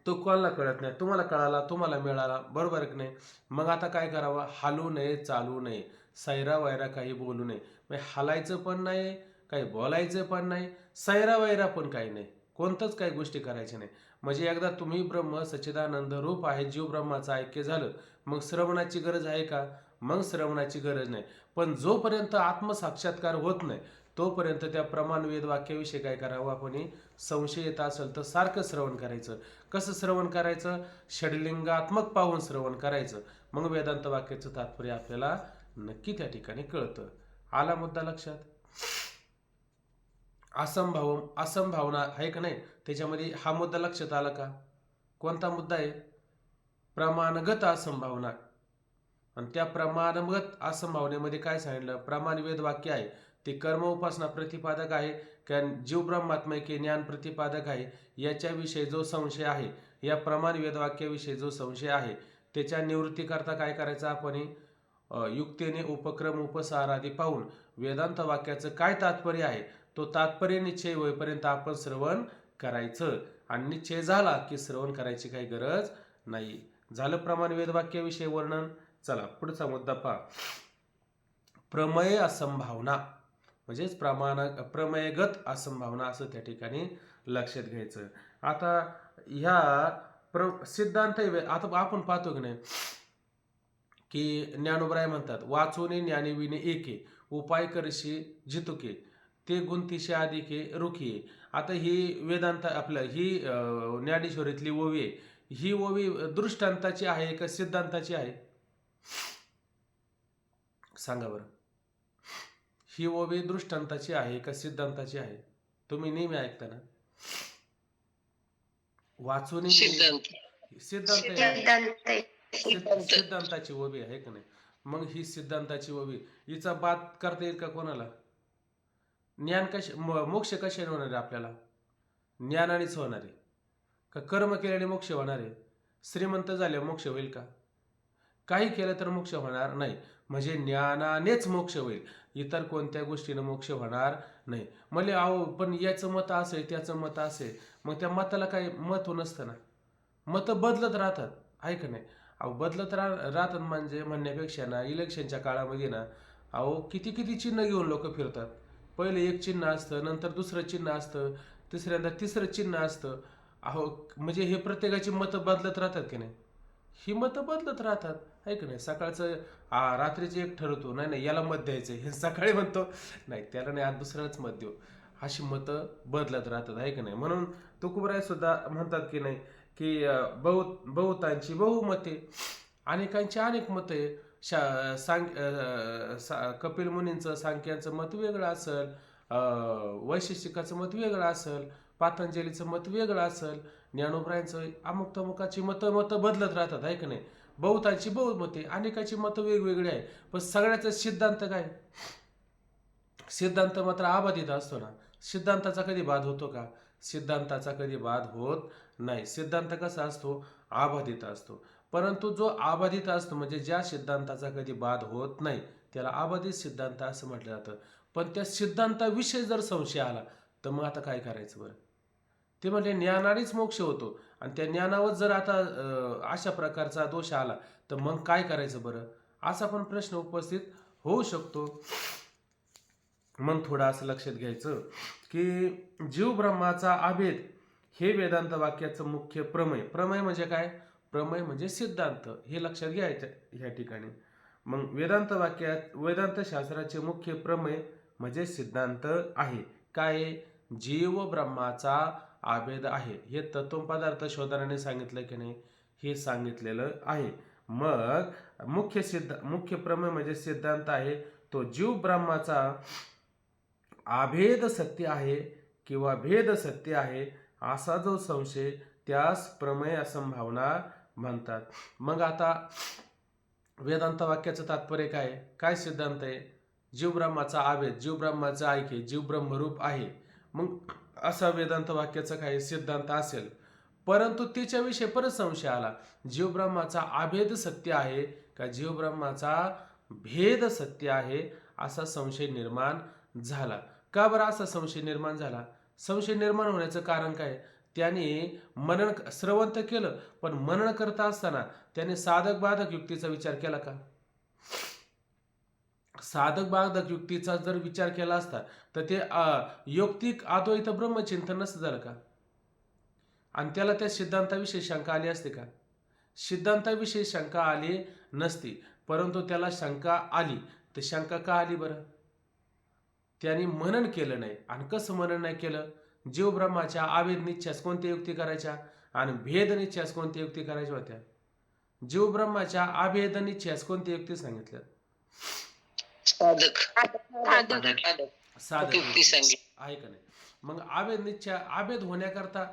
तो कोणाला कळत नाही. तुम्हाला कळाला, तुम्हाला मिळाला, बरोबर की नाही? मग आता काय करावं? हालू नये, चालू नये, सैरा वैरा काही बोलू नये. म्हणजे हालायचं पण नाही, काही बोलायचं पण नाही, सैरा वैरा पण काही नाही, कोणतंच काही गोष्टी करायच्या नाही. म्हणजे एकदा तुम्ही ब्रह्म सच्चिदानंद रूप आहे, जीव ब्रह्माचं ऐक्य झालं, मग श्रवणाची गरज आहे का? मग श्रवणाची गरज नाही. पण जोपर्यंत आत्मसाक्षात्कार होत नाही तोपर्यंत त्या प्रमाण वेद वाक्याविषयी काय करावं? आपण संशय येत असेल तर सारखं श्रवण करायचं. कसं श्रवण करायचं? षडलिंगात्मक पाहून श्रवण करायचं. मग वेदांत वाक्याचं तात्पर्य आपल्याला नक्की त्या ठिकाणी कळतं. आला मुद्दा लक्षात? असंभावना आहे का नाही? त्याच्यामध्ये हा मुद्दा लक्षात आला का? कोणता मुद्दा आहे? प्रमाणगत असंभावना. आणि त्या प्रमाणगत असंभावनेमध्ये काय सांगितलं? प्रमाण वेद वाक्य आहे ते कर्म उपासना प्रतिपादक आहे का जीव ब्रह्मात्मैक्य ज्ञान प्रतिपादक आहे? याच्याविषयी जो संशय आहे, या प्रमाण वेदवाक्याविषयी जो संशय आहे, त्याच्या निवृत्तीकरता काय करायचं? आपण युक्तीने उपक्रम उपसार आदी पाहून वेदांत वाक्याचं काय तात्पर्य आहे तो तात्पर्य निश्चय होईपर्यंत आपण श्रवण करायचं. आणि निश्चय झाला की श्रवण करायची काही गरज नाही. झालं प्रमाण वेदवाक्याविषयी वर्णन. चला पुढचा मुद्दा पहा. प्रमेय असंभावना म्हणजेच प्रमेयगत असंभावना असं त्या ठिकाणी लक्षात घ्यायचं. आता ह्या सिद्धांत आता आपण पाहतो की नाही की ज्ञानोबराय म्हणतात वाचूने ज्ञानिविने एके उपाय करशी जितुके ते गुंतिशे आदिके रुखिये. आता ही वेदांत आपलं ही ज्ञानेश्वरीतली ओवी आहे. ही ओवी दृष्टांताची आहे का सिद्धांताची आहे? सांगा बरं. ही ओवी दृष्टांताची आहे का सिद्धांताची आहे? तुम्ही नेहमी ऐकता ना? वाचून सिद्धांत. सिद्धांताची ओवी आहे का नाही? मग ही सिद्धांताची ओवी, हिचा बात करता येईल का कोणाला? ज्ञान मोक्ष कशाने होणार आहे आपल्याला? ज्ञानानेच होणार आहे का? कर्म केल्याने मोक्ष होणार आहे? श्रीमंत झाले मोक्ष होईल का? काही केलं तर मोक्ष होणार नाही. म्हणजे ज्ञानानेच मोक्ष होईल, इतर कोणत्या गोष्टीनं मोक्ष होणार नाही. म्हणजे अहो पण याचं मत असं आहे, त्याचं मत असं आहे, मग त्या मताला काही महत्व नसतं ना. मतं बदलत राहतात, आहे का नाही? अहो बदलत राहतात म्हणजे म्हणण्यापेक्षा ना इलेक्शनच्या काळामध्ये ना अहो किती किती चिन्ह घेऊन लोक फिरतात. पहिले एक चिन्ह असतं, नंतर दुसरं चिन्ह असतं, तिसऱ्यांदा तिसरं चिन्ह असतं. अहो म्हणजे हे प्रत्येकाची मतं बदलत राहतात की नाही? ही मतं बदलत राहतात, आहे की नाही? सकाळचं रात्रीचं एक ठरवतो, नाही नाही याला मत द्यायचं, हे सकाळी म्हणतो नाही त्याला नाही आज दुसऱ्यालाच मत देऊ. अशी मतं बदलत राहतात, आहे की नाही? म्हणून तुकोबराय सुद्धा म्हणतात की नाही की बहुतांची बहुमते, अनेकांची अनेक मते. कपिल मुनींचं सांख्यांचं मत वेगळं असेल, वैशेषिकाचं मत वेगळं असेल, पातंजलीचं मत वेगळं असेल, ज्ञानोबरायांचं अमुक तमुकाची मतं बदलत राहतात, आहे का नाही. बहुतांची बहुमते, अनेकाची मतं वेगवेगळी आहे, पण सगळ्याचा सिद्धांत काय? सिद्धांत मात्र अबाधित असतो ना. सिद्धांताचा कधी बाद होतो का? सिद्धांताचा कधी बाद होत नाही. सिद्धांत कसा असतो? अबाधित असतो. परंतु जो अबाधित असतो म्हणजे ज्या सिद्धांताचा कधी बाद होत नाही त्याला अबाधित सिद्धांत असं म्हटलं जातं. पण त्या सिद्धांताविषयी जर संशय आला तर मग आता काय करायचं बरं? ते म्हणजे ज्ञानानेच मोक्ष होतो आणि त्या ज्ञानावर जर आता अशा प्रकारचा दोष आला तर मग काय करायचं बरं, असा पण प्रश्न उपस्थित होऊ शकतो. मग थोडं असं लक्षात घ्यायचं की जीव ब्रह्माचा अभेद हे वेदांत वाक्याचं मुख्य प्रमेय म्हणजे काय? प्रमेय म्हणजे सिद्धांत, हे लक्षात घ्यायचं ह्या ठिकाणी. मग वेदांत शास्त्राचे मुख्य प्रमेय म्हणजे सिद्धांत आहे. काय? जीव ब्रह्माचा अभेद आहे. हे तत्वपदार्थ शोधनाने सांगितलं की नाही? हे सांगितलेलं आहे. मग मुख्य प्रमेय म्हणजे सिद्धांत आहे तो जीव ब्रह्माचा अभेद सत्य आहे किंवा भेद सत्य आहे असा जो संशय त्यास प्रमेय असंभावना म्हणतात. मग आता वेदांत वाक्याचं तात्पर्य काय सिद्धांत आहे? जीव ब्रह्माचा अभेद, जीव ब्रह्माचा ऐक्य, जीव ब्रह्मरूप आहे. मग असा वेदांत वाक्याचा काय सिद्धांत असेल, परंतु त्याच्याविषयी परत संशय आला, जीव ब्रह्माचा अभेद सत्य आहे का जीव ब्रह्माचा भेद सत्य आहे असा संशय निर्माण झाला. का बरं असा संशय निर्माण झाला? संशय निर्माण होण्याचं कारण काय? त्याने श्रवण तर केलं, पण मनन करता असताना त्याने साधक बाधक युक्तीचा विचार केला का? साधक बाधक युक्तीचा जर विचार केला असता तर ते यौक्तिक अद्वैत ब्रह्मचिंतन नसतं झालं का? आणि त्याला त्या सिद्धांताविषयी शंका आली असते का? सिद्धांताविषयी शंका आली नसती, परंतु त्याला शंका आली. तर शंका का आली बरं? त्याने मनन केलं नाही. आणि कसं मनन नाही केलं? जीव ब्रह्माच्या अभेद निश्चयास कोणत्या युक्ती करायच्या आणि भेद निश्चयास कोणत्या युक्ती करायच्या होत्या? जीव ब्रह्माच्या अभेद निश्चयास कोणत्या युक्ती सांगितल्या? साधक युक्ती आहे का नाही? मग अभेद निश्चय, अभेद होण्याकरता,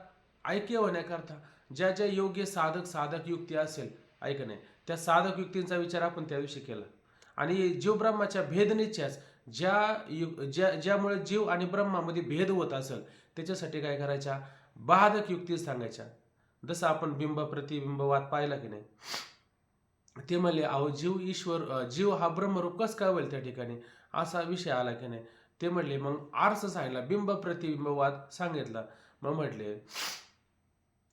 ऐक्य होण्याकरता ज्या ज्या योग्य साधक युक्ती असेल, आहे का नाही, त्या साधक युक्तींचा विचार आपण त्या दिवशी केला. आणि जीव ब्रह्माच्या भेद निश्चयास ज्यामुळे जीव आणि ब्रह्मामध्ये भेद होत असेल त्याच्यासाठी काय करायच्या? बाधक युक्ती सांगायच्या. जसं आपण बिंब प्रतिबिंबवाद पाहिला की नाही? ते म्हणले अहो जीव हा ब्रह्मरूप कसं काय होईल त्या ठिकाणी, असा विषय आला की नाही? ते म्हणले मग आरसा सांगितला, बिंब प्रतिबिंबवाद सांगितला. मग म्हटले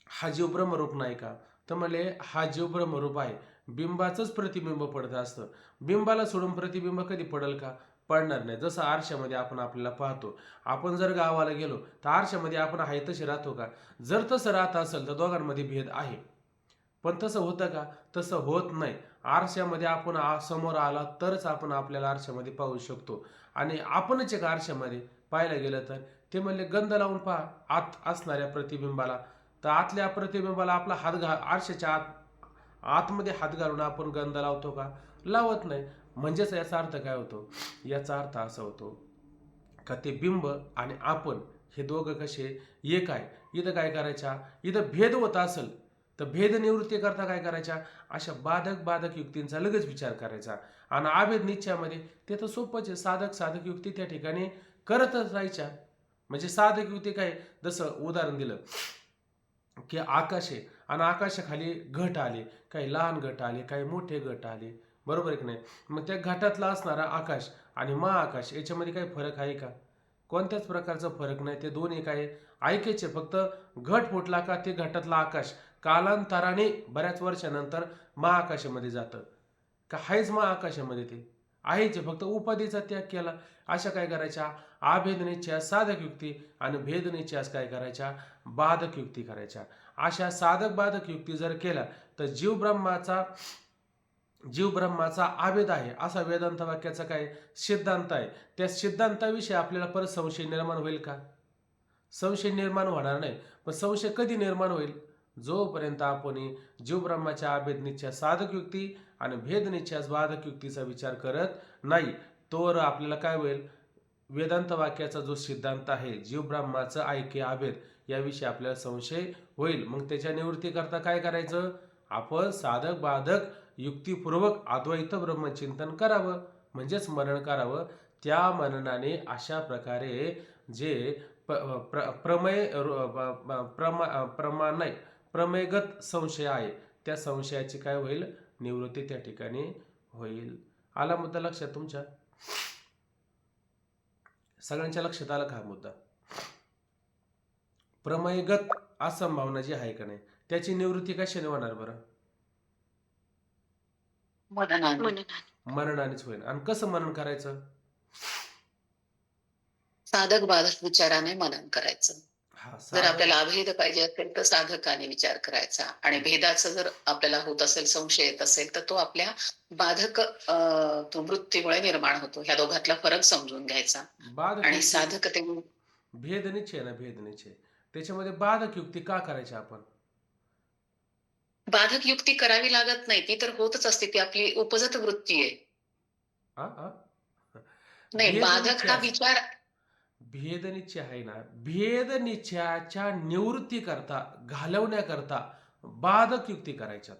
हा जीव ब्रह्मरूप नाही का? तर म्हणले हा जीव ब्रह्मरूप आहे, बिंबाचंच प्रतिबिंब पडत असतं. बिंबाला सोडून प्रतिबिंब कधी पडेल का? पडणार नाही. जसं आरशामध्ये आपण आपल्याला पाहतो, आपण जर गावाला गेलो तर आरशामध्ये आपण आहे तसे राहतो का? जर तसं राहत असेल तर दोघांमध्ये भेद आहे. पण तसं होतं का? तसं होत नाही. आरशामध्ये आपण समोर आला तरच आपण आपल्याला आरशामध्ये पाहू शकतो. आणि आपणच एक आरशामध्ये पाहायला गेलं तर ते म्हणले गंध लावून पहा आत असणाऱ्या प्रतिबिंबाला. तर आतल्या प्रतिबिंबाला आपला आरशाच्या आतमध्ये हात घालून आपण गंध लावतो का? लावत नाही. म्हणजेच याचा अर्थ काय होतो? याचा अर्थ असा होतो का ते बिंब आणि आपण हे दोघं कसे एक आहे. इथं काय करायच्या? इथं भेद होत असेल तर भेद निवृत्ती करता काय करायच्या? अशा बाधक युक्तींचा लगेच विचार करायचा. आणि अभेद निश्चयामध्ये ते तर सोपंच आहे, साधक युक्ती त्या ठिकाणी करतच राहायच्या. म्हणजे साधक युक्ती काय? जसं उदाहरण दिलं की आकाश आहे आणि आकाशाखाली घट आले, काही लहान घट आले, काही मोठे घट आले, बरोबर आहे की नाही? मग त्या घटातला असणारा आकाश आणि महाआकाश याच्यामध्ये काही फरक आहे का? कोणत्याच प्रकारचा फरक नाही. ते दोन्ही काय ऐकायचे, फक्त घट फुटला का ते घटातला आकाश कालांतराने बऱ्याच वर्षानंतर महाआकाशामध्ये जातं का? आहेच महाआकाशामध्ये, ते आहेच, फक्त उपाधीचा त्याग केला. अशा काय करायच्या? अभेद निश्चयास साधक युक्ती आणि भेद निश्चयास काय करायच्या? बाधक युक्ती करायच्या. अशा साधक बाधक युक्ती जर केला तर जीव ब्रह्माचा अभेद आहे असा वेदांत वाक्याचा काय सिद्धांत आहे. त्या सिद्धांताविषयी आपल्याला परत संशय निर्माण होईल का? संशय निर्माण होणार नाही. पण संशय कधी निर्माण होईल? जोपर्यंत आपण जीव ब्रह्माच्या अभेद निश्चयास साधक युक्ती आणि भेद निश्चयास बाधक युक्तीचा विचार करत नाही, तोवर आपल्याला काय होईल? वेदांत वाक्याचा जो सिद्धांत आहे, जीव ब्रह्माचं ऐक्य अभेद, याविषयी आपल्याला संशय होईल. मग त्याच्या निवृत्ती करता काय करायचं? आपण साधक बाधक युक्तिपूर्वक अद्वैत ब्रह्मचिंतन करावं, म्हणजेच मनन करावं. त्या मननाने अशा प्रकारे जे प्रमेयगत संशय आहे, त्या संशयाची काय होईल? निवृत्ती त्या ठिकाणी होईल. आला मुद्दा लक्षात तुमच्या? सगळ्यांच्या लक्षात आला का हा मुद्दा? प्रमेयगत असंभावना जी आहे का नाही, त्याची निवृत्ती कशाने होणार बरं? मननाने. मननानेच होईल. आणि कसं मनन करायचं? साधक बाधक विचाराने मनन करायचं. हा, जर आपल्याला अभेद पाहिजे असेल तर साधकाने विचार करायचा, आणि भेदाचं जर आपल्याला होत असेल, संशय येत असेल, तर तो आपल्या बाधक तो वृत्तीमुळे निर्माण होतो. ह्या दोघातला फरक समजून घ्यायचा. बाधक आणि युक्ती, साधकते भेदनिश्चय ना, भेदनिश्चय. त्याच्यामध्ये बाधक युक्ती का करायची आपण? बाधक युक्ती करावी लागत नाही, ती तर होतच असते, ती आपली उपजत वृत्ती आहे. आ आ नाही, बाधक हा भेदनिश्चय, विचार भेदनिश्चय आहे ना, भेदनिश्चयाच्या निवृत्ती करता, घालवण्याकरता बाधक युक्ती करायच्यात.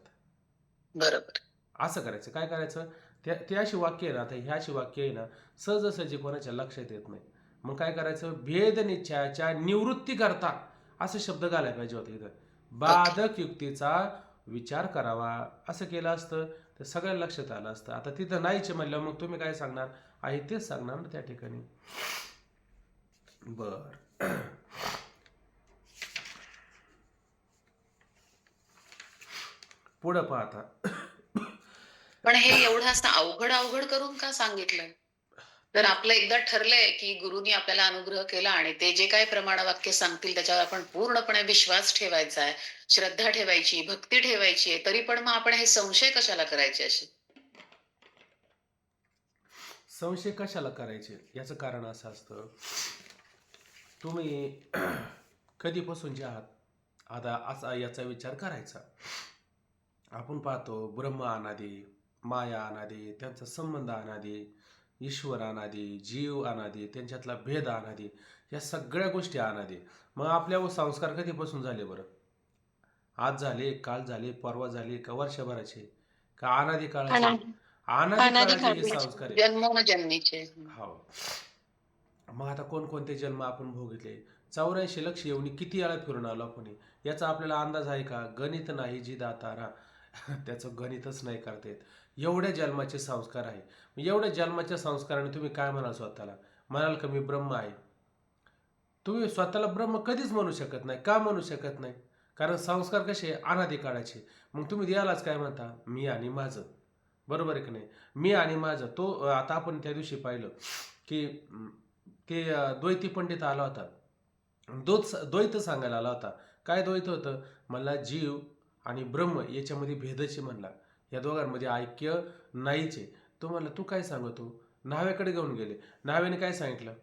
बरोबर. असं करायचं. काय करायचं? ते अशी वाक्य आहे ना, आता ह्या अशी वाक्य आहे ना, सहजासहजी कोणाच्या लक्षात येत नाही. मग काय करायचं? भेदनिश्चयाच्या निवृत्ती करता असं शब्द घालायला पाहिजे होतं इथं. बाधक युक्तीचा विचार करावा, असं केलं असतं तर सगळ्या लक्षात आलं असतं. आता तिथं नाहीचे म्हणलं, मग तुम्ही काय सांगणार? आहे तेच सांगणार ना त्या ठिकाणी. बर, पुढं पाहता. पण हे एवढं असं अवघड अवघड करून का सांगितलंय? जर आपलं एकदा ठरलंय की गुरुनी आपल्याला अनुग्रह केला आणि ते जे काही प्रमाण वाक्य सांगतील त्याच्यावर आपण पूर्णपणे विश्वास ठेवायचा आहे, श्रद्धा ठेवायची, भक्ती ठेवायची आहे, तरी पण मग आपण हे संशय कशाला करायचे असे? संशय कशाला करायचे? याचं कारण असं असतं, तुम्ही कधीपासूनचे आहात आता असा याचा विचार करायचा. आपण पाहतो ब्रह्म अनादी, माया अनादी, त्यांचा संबंध अनादी, ईश्वर अनादी, जीव अनादी, त्यांच्यातला भेद अनादी, या सगळ्या गोष्टी अनादी. मग आपल्यावर संस्कार कधीपासून झाले बरं? आज झाले, काल झाले, परवा झाले, का वर्षभराचे, का अनादी काळाचे? अनादी काळाचे हे संस्कार आहे. जन्मोजन्मीचे. हो. मग आता कोणकोणते जन्म आपण भोगितले? 84 लक्ष येऊन किती वेळा फिरून आलो आपण? याचा आपल्याला अंदाज आहे का? गणित नाही जी दातारा, त्याचं गणितच नाही करता येत. एवढ्या जन्माचे संस्कार आहे. एवढ्या जन्माच्या संस्काराने तुम्ही काय म्हणाल स्वतःला? म्हणाल का मी ब्रह्म आहे? तुम्ही स्वतःला ब्रह्म कधीच म्हणू शकत नाही. का म्हणू शकत नाही? कारण संस्कार कसे? अनादी काळाचे. मग तुम्ही द्यालाच काय म्हणता? मी आणि माझं. बरोबर आहे की नाही? मी आणि माझं. तो आता आपण त्या दिवशी पाहिलं की ते द्वैती पंडित आला होता, द्वैत सांगायला आला होता. काय द्वैत होतं? मला जीव आणि ब्रह्म याच्यामध्ये भेदचे म्हणला, या दोघांमध्ये ऐक्य नाहीच आहे. तो म्हणला तू काय सांगतो? न्हाव्याकडे घेऊन गेले. न्हाव्याने काय सांगितलं?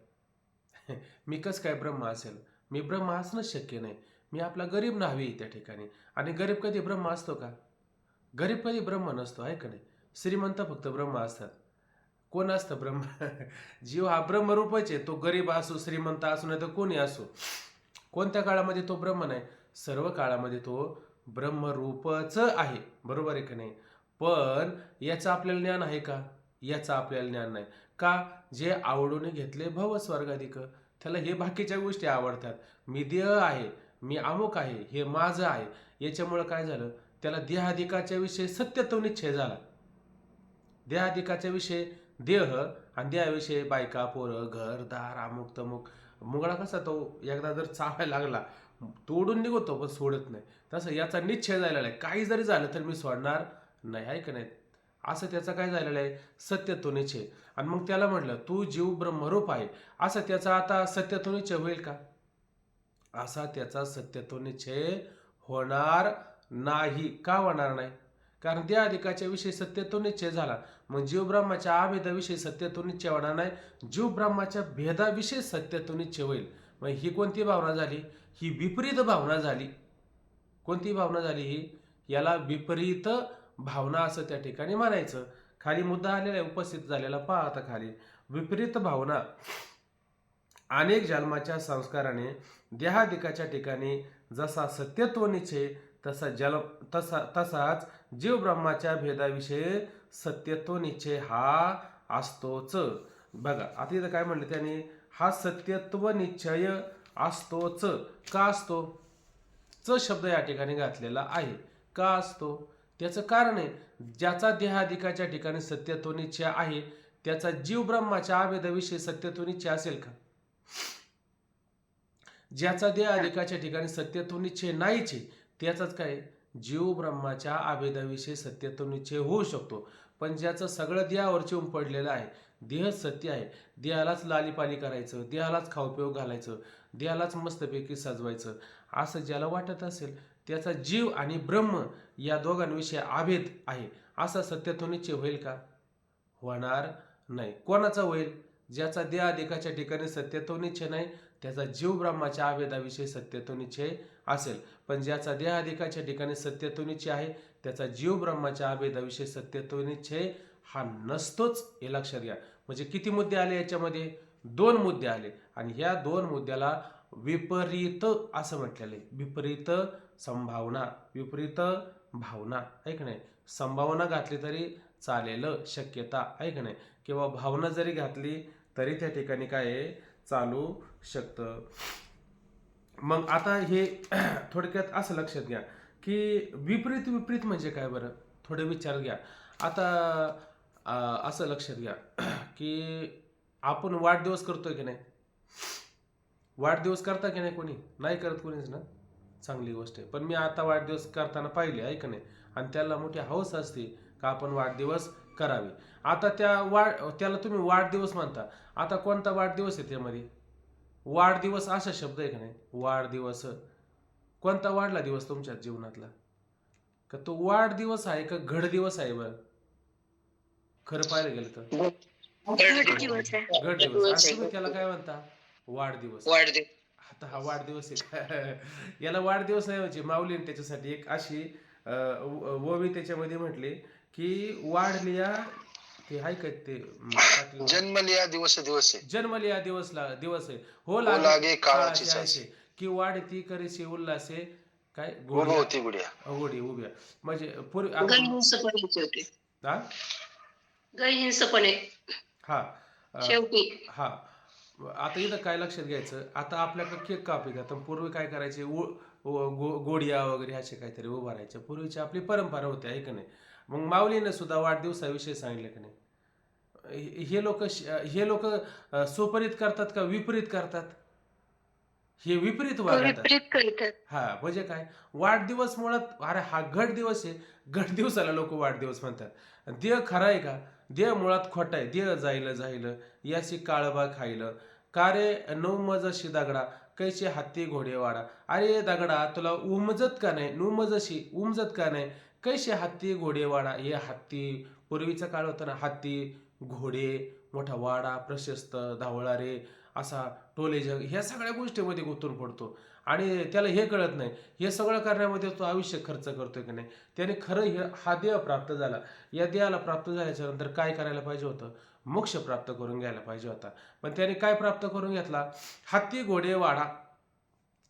मी कसं काय ब्रह्म असेल? मी ब्रह्म असणंच शक्य नाही. मी आपला गरीब न्हावी त्या ठिकाणी. आणि गरीब कधी ब्रह्म असतो का? गरीब कधी ब्रह्म नसतो, आहे का नाही? श्रीमंत फक्त ब्रह्म असतात. कोण असतं ब्रह्म? जीव हा ब्रह्मरूपच आहे. तो गरीब असो, श्रीमंत असो, नाही तर कोणी असो. कोणत्या काळामध्ये तो ब्रह्म नाही? सर्व काळामध्ये तो ब्रह्मरूपच आहे. बरोबर आहे की नाही? पण याचं आपल्याला ज्ञान आहे का? याचं आपल्याला ज्ञान नाही. का? जे आवडून घेतले भव स्वर्गाधिक, त्याला हे बाकीच्या गोष्टी आवडतात. मी देह आहे, मी अमुक आहे, हे माझं आहे. याच्यामुळं काय झालं? त्याला देहाधिकाच्या विषयी सत्यत्व निश्चय झाला. देहाधिकाच्या विषयी देह, आणि देहाविषयी बायका, पोरं, घर दार, अमुक तमुक. मुगळा कसा तो एकदा जर चावायला लागला तोडून निघतो पण सोडत नाही, तसं याचा निश्चय झालेला आहे. काही जरी झालं तर मी सोडणार नाही, आहे का नाही? असं त्याचा काय झालेलं आहे? सत्यत्व निश्चय. आणि मग त्याला म्हटलं तू जीव ब्रह्मरूप आहे, असं त्याचा आता सत्यत्व निश्चय होईल का? असा त्याचा सत्यत्व निश्चय होणार नाही. का होणार नाही? कारण देहाधिकाच्या विषयी सत्यत्व निश्चय झाला. मग जीव ब्रह्माच्या अभेदाविषयी सत्यत्व निश्चय होणार नाही. जीव ब्रह्माच्या भेदाविषयी सत्यत्व निश्चय होईल. मग ही कोणती भावना झाली? ही विपरीत भावना झाली. कोणती भावना झाली ही? याला विपरीत भावना असं त्या ठिकाणी म्हणायचं. खाली मुद्दा आलेला आहे उपस्थित झालेला, पहा आता खाली. विपरीत भावना अनेक जन्माच्या संस्काराने देहादिकाच्या ठिकाणी जसा सत्यत्व निश्चय तसाच जीव ब्रह्माच्या भेदाविषयी सत्यत्व निश्चय हा असतोच. बघा आता इथं काय म्हणलं त्याने, हा सत्यत्व निश्चय असतोच. का असतो? च शब्द या ठिकाणी घातलेला आहे. का असतो? त्याचं कारण आहे, ज्याचा देहादिकाच्या ठिकाणी सत्यत्व निश्चय आहे त्याचा जीव ब्रह्माच्या अभेदाविषयी सत्यत्व निश्चय असेल का? ज्याचा देहादिकाच्या ठिकाणी सत्यत्व निश्चय नाहीच आहे त्याचाच काय जीव ब्रह्माच्या अभेदाविषयी सत्यत्व निश्चय होऊ शकतो. पण ज्याचं सगळं देहावर चिवून पडलेलं आहे, देह सत्य आहे, देहालाच लालीपाली करायचं, देहालाच खाऊपिऊ घालायचं, देहालाच मस्तपैकी सजवायचं, असं ज्याला वाटत असेल त्याचा जीव आणि ब्रह्म या दोघांविषयी अभेद आहे असा सत्यत्व निश्चय होईल का? होणार नाही. कोणाचा होईल? ज्याचा देहादिकाच्या ठिकाणी सत्यत्व निश्चय नाही त्याचा जीव ब्रह्माच्या अभेदाविषयी सत्यत्व निश्चय असेल. पण ज्याचा देहादिकाच्या ठिकाणी सत्यत्व निश्चय आहे त्याचा जीव ब्रह्माच्या अभेदाविषयी सत्यत्व निश्चय हा नसतोच. हे लक्षात घ्या. म्हणजे किती मुद्दे आले याच्यामध्ये? 2 मुद्दे आले आणि ह्या 2 मुद्द्याला विपरीत असं म्हटलेलं आहे. विपरीत संभावना, विपरीत भावना आहे का नाही? संभावना घातली तरी चालेल, शक्यता आहे का नाही, किंवा भावना जरी घातली तरी त्या ठिकाणी काय आहे चालू शकतं. मग आता हे थोडक्यात असं लक्षात घ्या की विपरीत म्हणजे काय बरं, थोडे विचार घ्या. आता असं लक्षात घ्या की आपण वाढदिवस करतोय की नाही? वाढदिवस करता की नाही? कोणी नाही करत, कोणीच ना, चांगली गोष्ट आहे. पण मी आता वाढदिवस करताना पाहिले आहे का नाही, आणि त्याला मोठी हौस असते का आपण वाढदिवस करावे. आता त्याला तुम्ही वाढदिवस म्हणता. आता कोणता वाढदिवस आहे त्यामध्ये? वाढदिवस असा शब्द आहे का नाही? वाढदिवस कोणता वाढला दिवस तुमच्या जीवनातला? का तो वाढदिवस आहे का घडदिवस आहे? बरं खरं पाहायला गेलं तर घडदिवस आहे. घडदिवस. आणि तुम्ही त्याला काय म्हणता? वाढदिवस. आता हा वाढदिवस आहे याला वाढदिवस नाही म्हणजे माऊलीने त्याच्यासाठी एक अशी ओवी त्याच्यामध्ये म्हटली की वाढलिया ते आहे का ते जन्मलिया दिवस जन्मलिया दिवस आहे हो लागे लागे काळाची काळाची सासे. आशे की वाढती करीशी उल्हासे काय होती गुड्या. गोडी उभ्या. म्हणजे पूर्वी गैहिंसपणे होते. हा गैहिंसपणे हा शेवटी हा. आता इथं काय लक्षात घ्यायचं, आता आपल्याकडे केक कापतात, पूर्वी काय करायचे गोडिया वगैरे असे काहीतरी उभारायचे. पूर्वीची आपली परंपरा होती आहे का नाही? मग माऊलीने सुद्धा वाढदिवसाविषयी सांगितलं की नाही? हे लोक सुपरित करतात का विपरीत करतात? हे विपरीत वागतात. हा म्हणजे काय? वाढदिवस मुळात अरे हा घट दिवस आहे, घट दिवसाला लोक वाढदिवस म्हणतात. देह खरा आहे का? देह मुळात खोटा आहे. देह जाईल याशी काळबा खाईल का रे 9 मजशी दगडा कैसे हत्ती घोडे वाडा. अरे दगडा तुला उमजत का नाही? नुमजशी उमजत का नाही? कैसे हत्ती घोडे वाडा. हे हत्ती पूर्वीचा काळ होता ना, हत्ती घोडे मोठा वाडा प्रशस्त धावळारे असा टोले जग, ह्या सगळ्या गोष्टीमध्ये गुंतून पडतो आणि त्याला हे कळत नाही. हे सगळं करण्यामध्ये तो आयुष्य खर्च करतोय की नाही? त्याने खरं हा देह प्राप्त झाला. या देहाला प्राप्त झाल्याच्या नंतर काय करायला पाहिजे होतं? मोक्ष प्राप्त करून घ्यायला पाहिजे होता. पण त्याने काय प्राप्त करून घेतला? हत्ती घोडे वाडा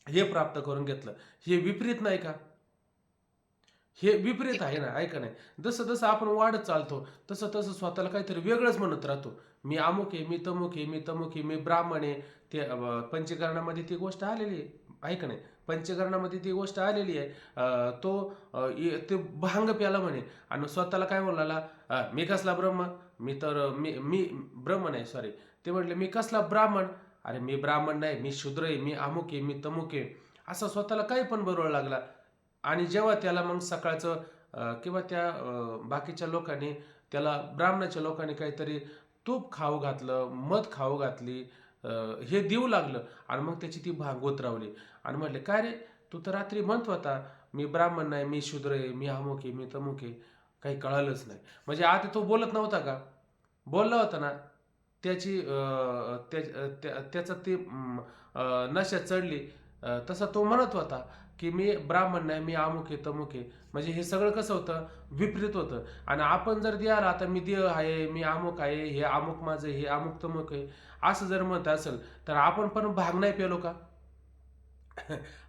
हे प्राप्त करून घेतलं. हे विपरीत नाही का? हे विपरीत आहे ना, ऐका नाही? जसं आपण वाढत चालतो तसं स्वतःला काहीतरी वेगळंच म्हणत राहतो. मी अमुक आहे, मी तमुक आहे, मी तमुक आहे, मी ब्राह्मण आहे. ते पंचकरणामध्ये ती गोष्ट आलेली आहे का नाही? पंचकरणामध्ये ती गोष्ट आलेली आहे. ते भांग प्याला म्हणे आणि स्वतःला काय बोलला, मी कसला ब्रह्म, मी ब्रह्मण आहे. सॉरी, ते म्हटले मी कसला ब्राह्मण. अरे मी ब्राह्मण नाही, मी शूद्र आहे, मी अमुक आहे, मी तमुक आहे, असं स्वतःला काही पण बरोबर लागला. आणि जेव्हा त्याला मग सकाळचं किंवा त्या बाकीच्या लोकांनी त्याला ब्राह्मणाच्या लोकांनी काहीतरी तूप खाऊ घातलं, मध खाऊ घातली, हे देऊ लागलं आणि मग त्याची ती भांग उतरावली आणि म्हटले काय रे तू तर रात्री म्हणत होता मी ब्राह्मण नाही, मी शूद्र आहे, मी अमुक आहे, मी तमुक आहे, काही कळालंच नाही. म्हणजे आता तो बोलत नव्हता का? बोलला होता ना. त्याची त्याचं ती नशा चढली तसा तो म्हणत होता की मी ब्राह्मण नाही, मी अमुक आहे तमुक आहे. म्हणजे हे सगळं कसं होतं, विपरीत होतं. आणि आपण जर द्याला आता मी देव आहे, मी अमुक आहे, हे अमुक माझं, हे अमुक तमुक आहे, असं जर म्हणत असेल तर आपण पण भांग नाही पेलो का?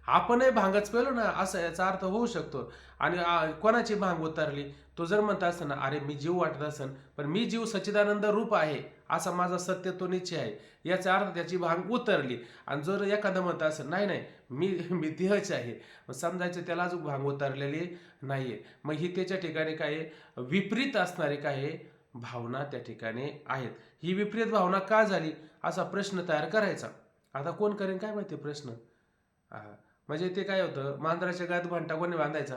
आपणही भांगच पेलो ना, असं याचा अर्थ होऊ शकतो. आणि कोणाची भांग उतरली, तो जर म्हणत असं ना, अरे मी जीव वाटत असन पण मी जीव सच्चिदानंद रूप आहे, असा माझा सत्य तो निश्चय आहे, याचा अर्थ त्याची भांग उतरली. आणि जर एखादं म्हणत असं नाही नाही मी मी देहच आहे, मग समजायचं त्याला अजून भांग उतरलेली नाहीये. मग ही त्याच्या ठिकाणी काय आहे, विपरीत असणारे काय आहे, भावना त्या ठिकाणी आहेत. ही विपरीत भावना का झाली असा प्रश्न तयार करायचा. आता कोण करेन काय माहिती प्रश्न. म्हणजे ते काय होतं, मांजराच्या गळ्यात घंटा कोणी बांधायचा,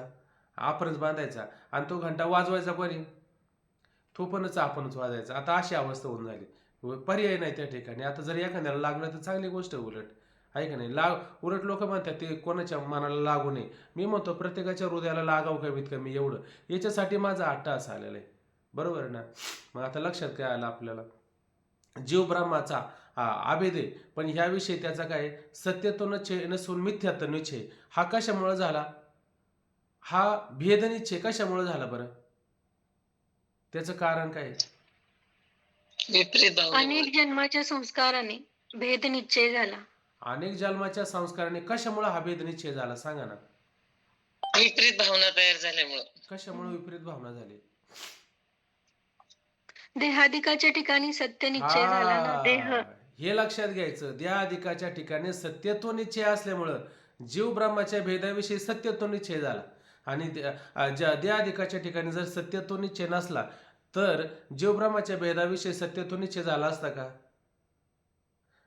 आपणच बांधायचा. आणि तो घंटा वाजवायचा कोणी, तो पणच आपणच वाजायचा. आता अशी अवस्था होऊन झाली, पर्याय नाही त्या ठिकाणी. आता जर एखाद्याला लागलं तर चांगली गोष्ट आहे उलट, आहे का नाही. उलट लोक म्हणतात ते कोणाच्या मनाला लागू नये. मी म्हणतो प्रत्येकाच्या हृदयाला लागावं कमीत कमी एवढं, याच्यासाठी माझा अट्टाहास आलेला आहे. बरोबर आहे ना. मग आता लक्षात काय आलं आपल्याला, जीव ब्रह्माचा आभेद आहे, पण ह्याविषयी त्याचा काय सत्यत्व निश्चय नसून मिथ्यात्व निश्चय. हा कशामुळे झाला, हा भेद निश्चय कशामुळे झाला बरं, त्याचं कारण काय? विपरीत भावना. अनेक जन्माच्या संस्काराने भेद निश्चय झाला. अनेक जन्माच्या संस्काराने कशामुळे हा भेद निश्चय झाला सांगा ना. विपरीत भावना तयार झाल्यामुळं. कशामुळे विपरीत भावना झाली? देहाधिकाच्या ठिकाणी सत्य निश्चय झाला ना. देह हे लक्षात घ्यायचं. देहाधिकाच्या ठिकाणी सत्यत्व निश्चय असल्यामुळं जीव ब्रह्माच्या भेदाविषयी सत्यत्व निश्चय झाला. आणि देहाधिकाच्या ठिकाणी जर सत्यत्व निश्चय नसला तर जीव ब्रह्माच्या भेदाविषयी सत्यत्व निश्चय झाला असता का?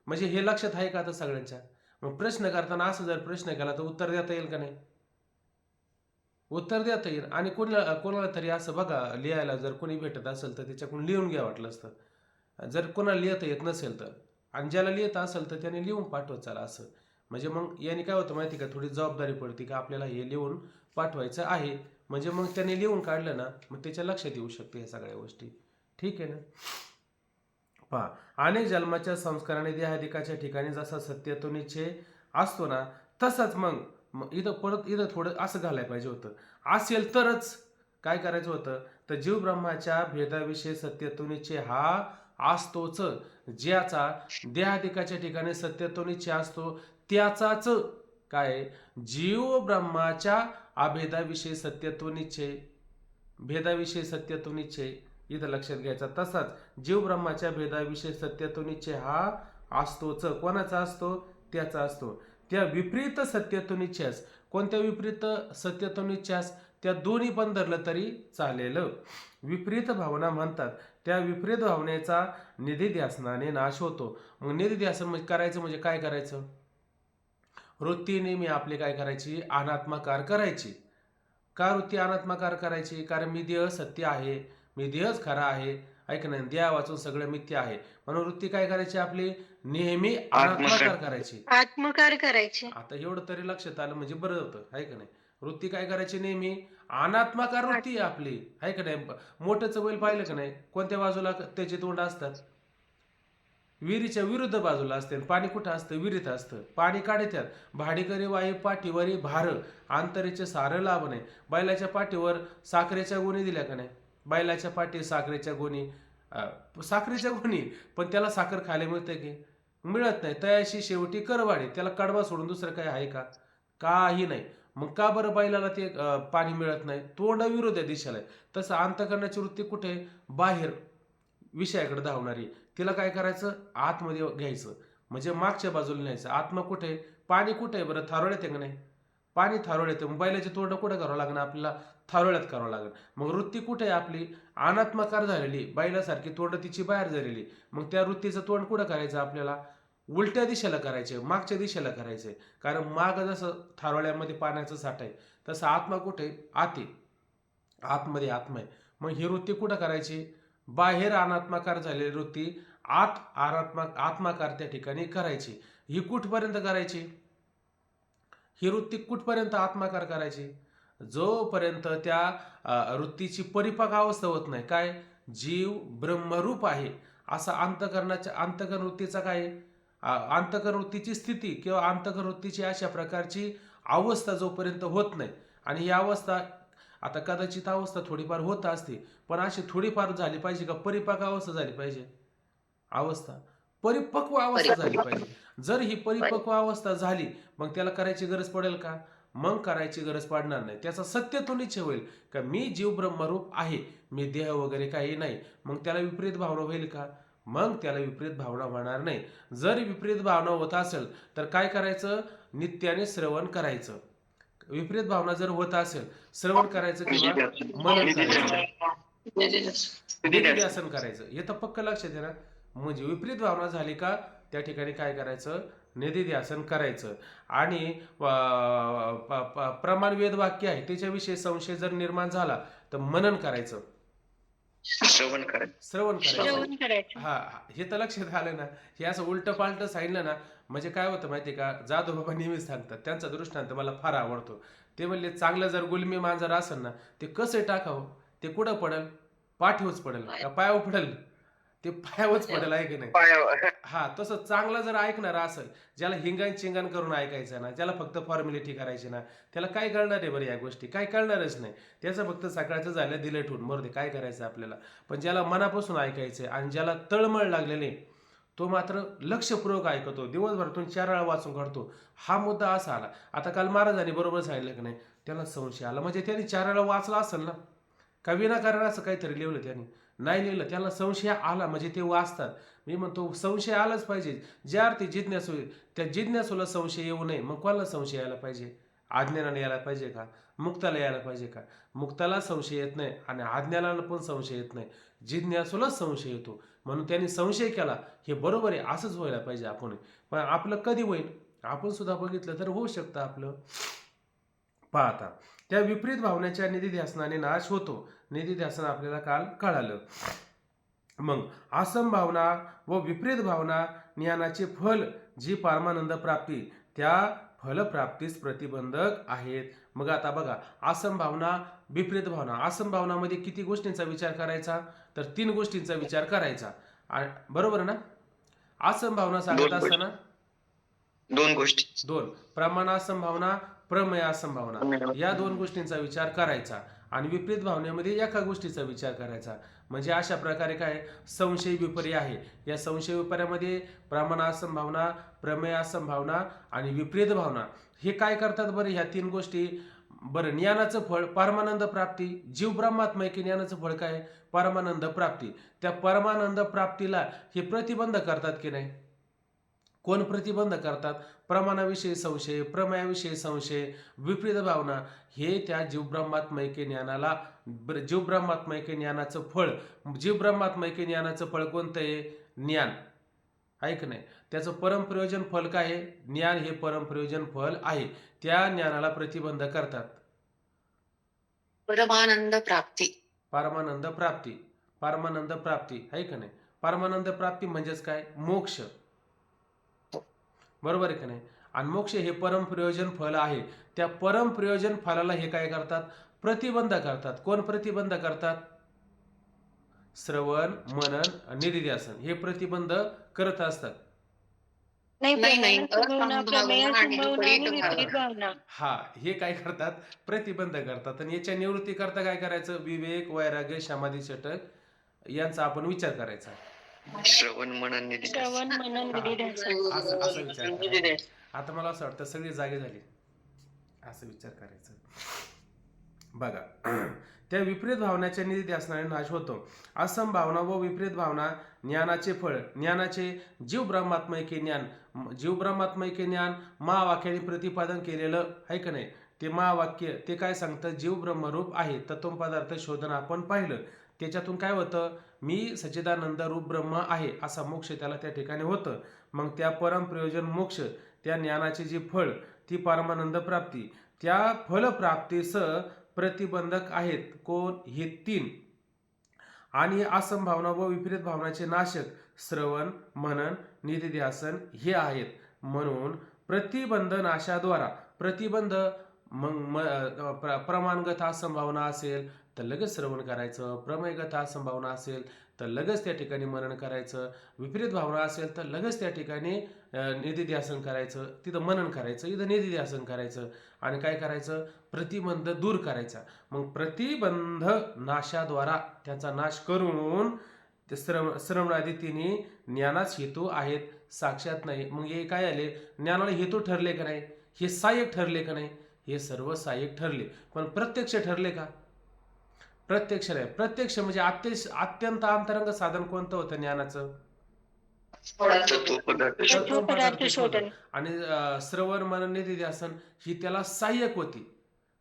म्हणजे हे लक्षात आहे का आता सगळ्यांच्या? मग प्रश्न करताना असं जर प्रश्न केला तर उत्तर देता येईल का नाही? उत्तर देता येईल. आणि कोणाला तरी असं बघा, लिहायला जर कोणी भेटत असेल तर त्याच्याकडून लिहून घ्या वाटलं असतं. जर कोणाला लिहिता येत नसेल तर, आणि ज्याला लिहिता असेल तर त्याने लिहून पाठवत चला असं. म्हणजे मग याने काय होतं माहिती का, थोडी जबाबदारी पडते की आपल्याला हे लिहून पाठवायचं आहे. म्हणजे मग त्याने लिहून काढलं ना, मग त्याच्या लक्षात येऊ शकते ह्या सगळ्या गोष्टी. ठीक आहे ना. पहा, अनेक जन्माच्या संस्काराने देहाधिकाच्या ठिकाणी जसा सत्यत्व निश्चय असतो ना, तसाच मग इथं थोडं असं घालायला पाहिजे होतं. असेल तरच काय करायचं होतं, तर जीव ब्रह्माच्या भेदाविषयी सत्यत्व निश्चय हा असतोच. ज्याचा देहाधिकाच्या ठिकाणी सत्यत्व निश्चय असतो त्याचाच काय जीव ब्रह्माच्या अभेदाविषयी सत्यत्व निश्चय, भेदाविषयी सत्यत्व निश्चय इथं लक्षात घ्यायचा. तसाच जीव ब्रह्माच्या भेदाविषयी सत्यत्व निश्चय हा असतोच. कोणाचा असतो? त्याचा असतो. त्या विपरीत सत्यत्व निश्चयास, कोणत्या विपरीत सत्यत्व निश्चयास? त्या दोन्ही पण धरलं तरी चालेल. विपरीत भावना म्हणतात. त्या विपरीत भावनेचा निधिध्यासनाने नाश होतो. मग निधिध्यासन करायचं म्हणजे काय करायचं? वृत्ती नेहमी आपली काय करायची? अनात्माकार करायची. का वृत्ती अनात्माकार करायची? कारण मी देह सत्य आहे, मी देहच खरा आहे, ऐक ना, देहा वाचून सगळं मिथ्य आहे. म्हणून वृत्ती काय करायची आपली? नेहमी अनात्माकार करायची, आत्मकार करायचे. आता एवढं तरी लक्षात आलं म्हणजे बरं होतं, आहे का नाही. वृत्ती काय करायची? नेहमी अनात्माकार वृत्ती आपली, आहे का नाही. मोठंच बैल पाहिलं का नाही, कोणत्या बाजूला त्याची तोंड असतात? विहिरीच्या विरुद्ध बाजूला असते. पाणी कुठं असतं? विहिरीत असतं. पाणी काढतात. भाडीकरी वाई पाठीवरी भार, अंतरेचे सारं लाभ नाही. बैलाच्या पाठीवर साखरेच्या गोणी दिल्या का नाही? बैलाच्या पाठी साखरेच्या गोणी, साखरेच्या गोणी, पण त्याला साखर खायला मिळते की मिळत नाही. तयाशी शेवटी करवाडी, त्याला कडवा सोडून दुसरं काय आहे का? काही नाही. मग का बरं बैलाला ते पाणी मिळत नाही? तोंड विरोध दिशेला आहे. तसं अंतःकरणाची वृत्ती कुठे? बाहेर विषयाकडे धावणारी. तिला काय करायचं? आतमध्ये घ्यायचं, म्हणजे मागच्या बाजूला न्यायचं. आत्मा कुठे? पाणी कुठे आहे बरं? थारोळ्यात आहे का नाही? पाणी थारोळ्यात. मग बैलाची तोंड कुठं करावं लागणार आपल्याला? थारोळ्यात करावं लागेल. मग वृत्ती कुठे आहे आपली? अनात्माकार झालेली, बैलासारखी तोंड तिची बाहेर झालेली. मग त्या वृत्तीचं तोंड कुठं करायचं आपल्याला? उलट्या दिशेला करायचे, मागच्या दिशेला करायचे. कारण माग जसं थारोळ्यामध्ये पाण्याचं साठ आहे तसं आत्मा कुठे? आते, आतमध्ये आत्मा आहे. मग ही वृत्ती कुठं करायची? बाहेर अनात्माकार झालेली वृत्ती आत आत्माकार त्या ठिकाणी करायची. ही कुठपर्यंत करायची? ही वृत्ती कुठपर्यंत आत्माकार करायची? जोपर्यंत त्या वृत्तीची परिपाक अवस्था होत नाही. काय? जीव ब्रह्मरूप आहे असा अंतःकरण वृत्तीचा काय? अंतःकरवृत्तीची स्थिती किंवा अंतःकरवृत्तीची अशा प्रकारची अवस्था जोपर्यंत होत नाही, आणि ही अवस्था आता कदाचित अवस्था थोडीफार होत असते, पण अशी थोडीफार झाली पाहिजे का परिपक्व अवस्था झाली पाहिजे, अवस्था परिपक्व अवस्था झाली पाहिजे. जर ही परिपक्व अवस्था झाली मग त्याला करायची गरज पडेल का? मग करायची गरज पडणार नाही. त्याचा सत्य निश्चय होईल का मी जीव ब्रह्मरूप आहे, मी देह वगैरे काही नाही. मग त्याला विपरीत भावना होईल का? मग त्याला विपरीत भावना होणार नाही. जर विपरीत भावना होत असेल तर काय करायचं? नित्याने श्रवण करायचं. विपरीत भावना जर होत असेल, श्रवण करायचं किंवा मनन करायचं, निधिध्यासन करायचं. हे तर पक्क लक्षात आहे ना. म्हणजे विपरीत भावना झाली का त्या ठिकाणी काय करायचं? निधिध्यासन करायचं. आणि प्रमाण वेद वाक्य आहे त्याच्याविषयी संशय जर निर्माण झाला तर मनन करायचं, श्रवण करायचं. हा, हे तर लक्षात आलं ना. हे असं उलट पालट सांगितलं ना म्हणजे काय होतं माहितीये का? जाधव बाबा नेहमीच सांगतात, त्यांचा दृष्टांत मला फार आवडतो. ते म्हणले चांगलं जर गुलमी मांजर असेल ना ते कसं टाकावं? ते कुठं पडेल? पाठीवच पडेल का पायावर पडेल? ते पायावच पडेल, आहे की नाही? हा, तसं चांगलं जर ऐकणार असेल, ज्याला हिंगण चिंगण करून ऐकायचं ना, ज्याला फक्त फॉर्मॅलिटी करायची ना, त्याला काय कळणार आहे बरं? या गोष्टी काय कळणारच नाही. त्याचं फक्त सकाळचं झालं दिलं ठेवून मरते, काय करायचं आपल्याला. पण ज्याला मनापासून ऐकायचंय आणि ज्याला तळमळ लागलेले तो मात्र लक्षपूर्वक ऐकतो, दिवसभरातून 4 वेळा वाचून काढतो. हा मुद्दा असा आला. आता काल महाराजांनी बरोबर सांगितलं की नाही, त्याला संशय आला म्हणजे त्यांनी 4 वेळा वाचला असेल ना, का विनाकारण असं काहीतरी लिहिलं त्यांनी? नाही लिहिलं. त्याला संशय आला म्हणजे ते वाचतात. मी म्हणतो संशय आलाच पाहिजे. ज्या अर्थी जिज्ञासू, त्या जिज्ञासूला संशय येऊ नये. मग कोणाला संशय यायला पाहिजे? अज्ञानाने यायला पाहिजे का? मुक्ताला यायला पाहिजे का? मुक्ताला संशय येत नाही आणि अज्ञानाला पण संशय येत नाही, जिज्ञासूलाच संशय येतो. म्हणून त्यांनी संशय केला, हे बरोबर आहे, असंच व्हायला पाहिजे आपण. पण आपलं कधी होईल? आपण सुद्धा बघितलं तर होऊ शकतं आपलं. पाहता त्या विपरीत भावनेच्या निधिध्यासनाने नाश होतो. निधिध्यासन आपल्याला काल कळालं. मग असंभावना व विपरीत भावना ज्ञानाचे फल जी परमानंद प्राप्ती त्या फलप्राप्तीस प्रतिबंधक आहेत. मग आता बघा, असंभावना विपरीत भावना. असंभावनामध्ये किती गोष्टींचा विचार करायचा? तर 3 गोष्टींचा विचार करायचा, बरोबर ना? असंभावना सांगत असताना 2 गोष्टी, 2 प्रमाण असंभावना, प्रमेय असंभावना, या 2 गोष्टींचा विचार करायचा. आणि विपरीत भावनेमध्ये एका गोष्टीचा विचार करायचा. म्हणजे अशा प्रकारे काय संशय विपर्य आहे. या संशय विपर्यामध्ये प्रमाण असंभावना, प्रमेय असंभावना आणि विपरीत भावना हे काय करतात बरं? ह्या 3 गोष्टी. बरं, ज्ञानाचं फळ परमानंद प्राप्ती. जीव ब्रह्मात्मैक्य ज्ञानाचं फळ काय? परमानंद प्राप्ती. त्या परमानंद प्राप्तीला हे प्रतिबंध करतात की नाही? कोण प्रतिबंध करतात? प्रमाणाविषयी संशय, प्रमेयाविषयी संशय, विपरीत भावना, हे त्या जीवब्रह्मात्मैक्य ज्ञानाला, जीवब्रह्मात्मैक्य ज्ञानाचं फळ, जीवब्रह्मात्मैक्य ज्ञानाचं फळ कोणतं आहे? ज्ञान, ऐक नाही. त्याचं परमप्रयोजन फल काय आहे? ज्ञान हे परमप्रयोजन फल आहे. त्या ज्ञानाला प्रतिबंध करतात. परमानंद प्राप्ती, परमानंद प्राप्ती, परमानंद प्राप्ती, आहे का नाही? परमानंद प्राप्ती म्हणजेच काय? मोक्ष, बरोबर आहे का नाही? आणि मोक्ष हे परमप्रयोजन फल आहे. त्या परमप्रयोजन फलाला हे काय करतात? प्रतिबंध करतात. कोण प्रतिबंध करतात? श्रवण, मनन, निधिध्यासन हे प्रतिबंध करत असतात. हा, हे काय करतात? प्रतिबंध करतात. आणि याच्या निवृत्ती करता काय करायचं? विवेक, वैराग्य, समाधी, षटक यांचा आपण विचार करायचा. श्रवण मनन निधिध्यासन. असं विचार करायचा. आता मला असं वाटतं सगळी जागे झाली, असं विचार करायचं. बघा, त्या विपरीत भावनाच्या निधिध्यासनाने नाश होतो. असंभावना व विपरीत भावना ज्ञानाचे फळ. ज्ञानाचे जीव ब्रह्मात्मैक्य ज्ञान, जीव ब्रह्मात्मैक्य ज्ञान महावाक्याने प्रतिपादन केलेलं आहे का नाही? ते महावाक्य ते काय सांगतं? जीव ब्रह्मरूप आहे. तत्व पदार्थ शोधन आपण पाहिलं. त्याच्यातून काय होतं? मी सच्चिदानंद रूप ब्रह्म आहे असा मोक्ष त्याला त्या ठिकाणी होतं. मग त्या परमप्रयोजन मोक्ष, त्या ज्ञानाचे जे फळ, ती परमानंद प्राप्ती, त्या फलप्राप्तीस प्रतिबंधक आहेत. कोण? हे 3. आणि असंभावना व विपरीत भावनाचे नाशक श्रवण, मनन, निधिध्यासन हे आहेत. म्हणून प्रतिबंध नाशाद्वारा, प्रतिबंध मग प्रमाणगत असंभावना असेल तर लगेच श्रवण करायचं, प्रमेयगत असंभावना असेल तर लगेच त्या ठिकाणी मनन करायचं. विपरीत भावना असेल तर लगेच त्या ठिकाणी निधिध्यासन करायचं, तिथं मनन करायचं, इथं निधिध्यासन करायचं. आणि काय करायचं? प्रतिबंध दूर करायचा. मग प्रतिबंध नाशाद्वारा त्याचा नाश करून ते श्रवणादी तिन्ही ज्ञानाच हेतू आहेत, साक्षात नाही. मग हे काय आले? ज्ञानाला हेतू ठरले का नाही? हे सहाय्यक ठरले का नाही? हे सर्व सहाय्यक ठरले, पण प्रत्यक्ष ठरले का? प्रत्यक्ष नाही. प्रत्यक्ष म्हणजे अत्यंत अंतरंग साधन कोणतं होतं ज्ञानाचं? तत्वपदार्थ शोधन. आणि श्रवण मनन निधिध्यासन ही त्याला सहाय्यक होती,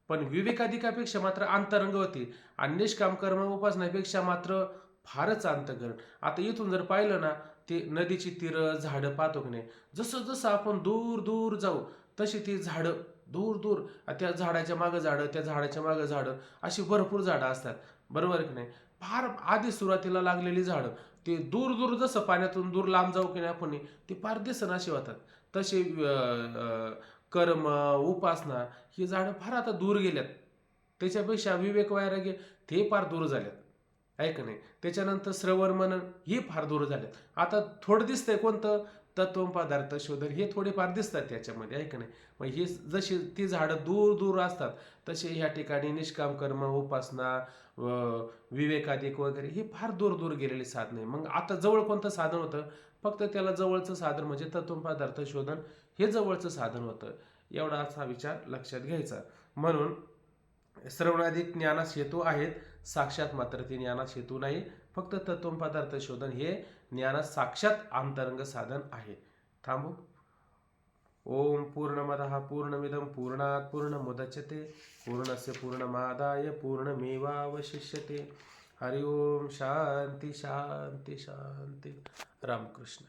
पण विवेकाधिकापेक्षा मात्र अंतरंग होती. आणि निष्काम कर्म उपासनापेक्षा मात्र फारच अंतकरण. आता इथून जर पाहिलं ना, ते नदीची तीरं झाडं पाहतो की नाही, जसं जसं आपण दूर दूर जाऊ तशी ती झाडं दूर दूर, त्या झाडाच्या मागं झाडं, त्या झाडाच्या मागं झाडं, अशी भरपूर झाडं असतात, बरोबर की नाही? फार आधी सुरुवातीला लागलेली झाडं ते दूर दूर जसं पाण्यातून दूर लांब जाऊ की नाही आपण, ते फार दिसनाशी होतात. तसे कर्म उपासना ही झाडं फार आता दूर गेल्यात. त्याच्यापेक्षा विवेक वैराग्य ते फार दूर झाल्यात, आहे का नाही? त्याच्यानंतर श्रवण मनन ही फार दूर झाल्यात. आता थोडं दिसतंय कोणतं? तत्व पदार्थ शोधन हे थोडेफार दिसतात त्याच्यामध्ये, आहे का नाही? मग ही जशी ती झाडं दूर दूर असतात, तसे ह्या ठिकाणी निष्काम कर्म उपासना विवेकाधिक वगैरे ही फार दूर दूर गेलेली साधन आहे. मग आता जवळ कोणतं साधन होतं? फक्त त्याला जवळचं साधन म्हणजे तत्व पदार्थ शोधन हे जवळचं साधन होतं. एवढा असा विचार लक्षात घ्यायचा. म्हणून श्रवणाधिक ज्ञानास हेतू आहेत, साक्षात मात्र ते ज्ञानास हेतू नाही. फक्त तत्व पदार्थ शोधन हे ज्ञानास साक्षात अंतरंग साधन आहे. थांबू. ओम पूर्णमदः पूर्णमिदं पूर्णात् पूर्णमुदच्यते पूर्णस्य पूर्णमादाय पूर्णमेवावशिष्यते. हरि ओम. शांती शांती शांती. रामकृष्ण.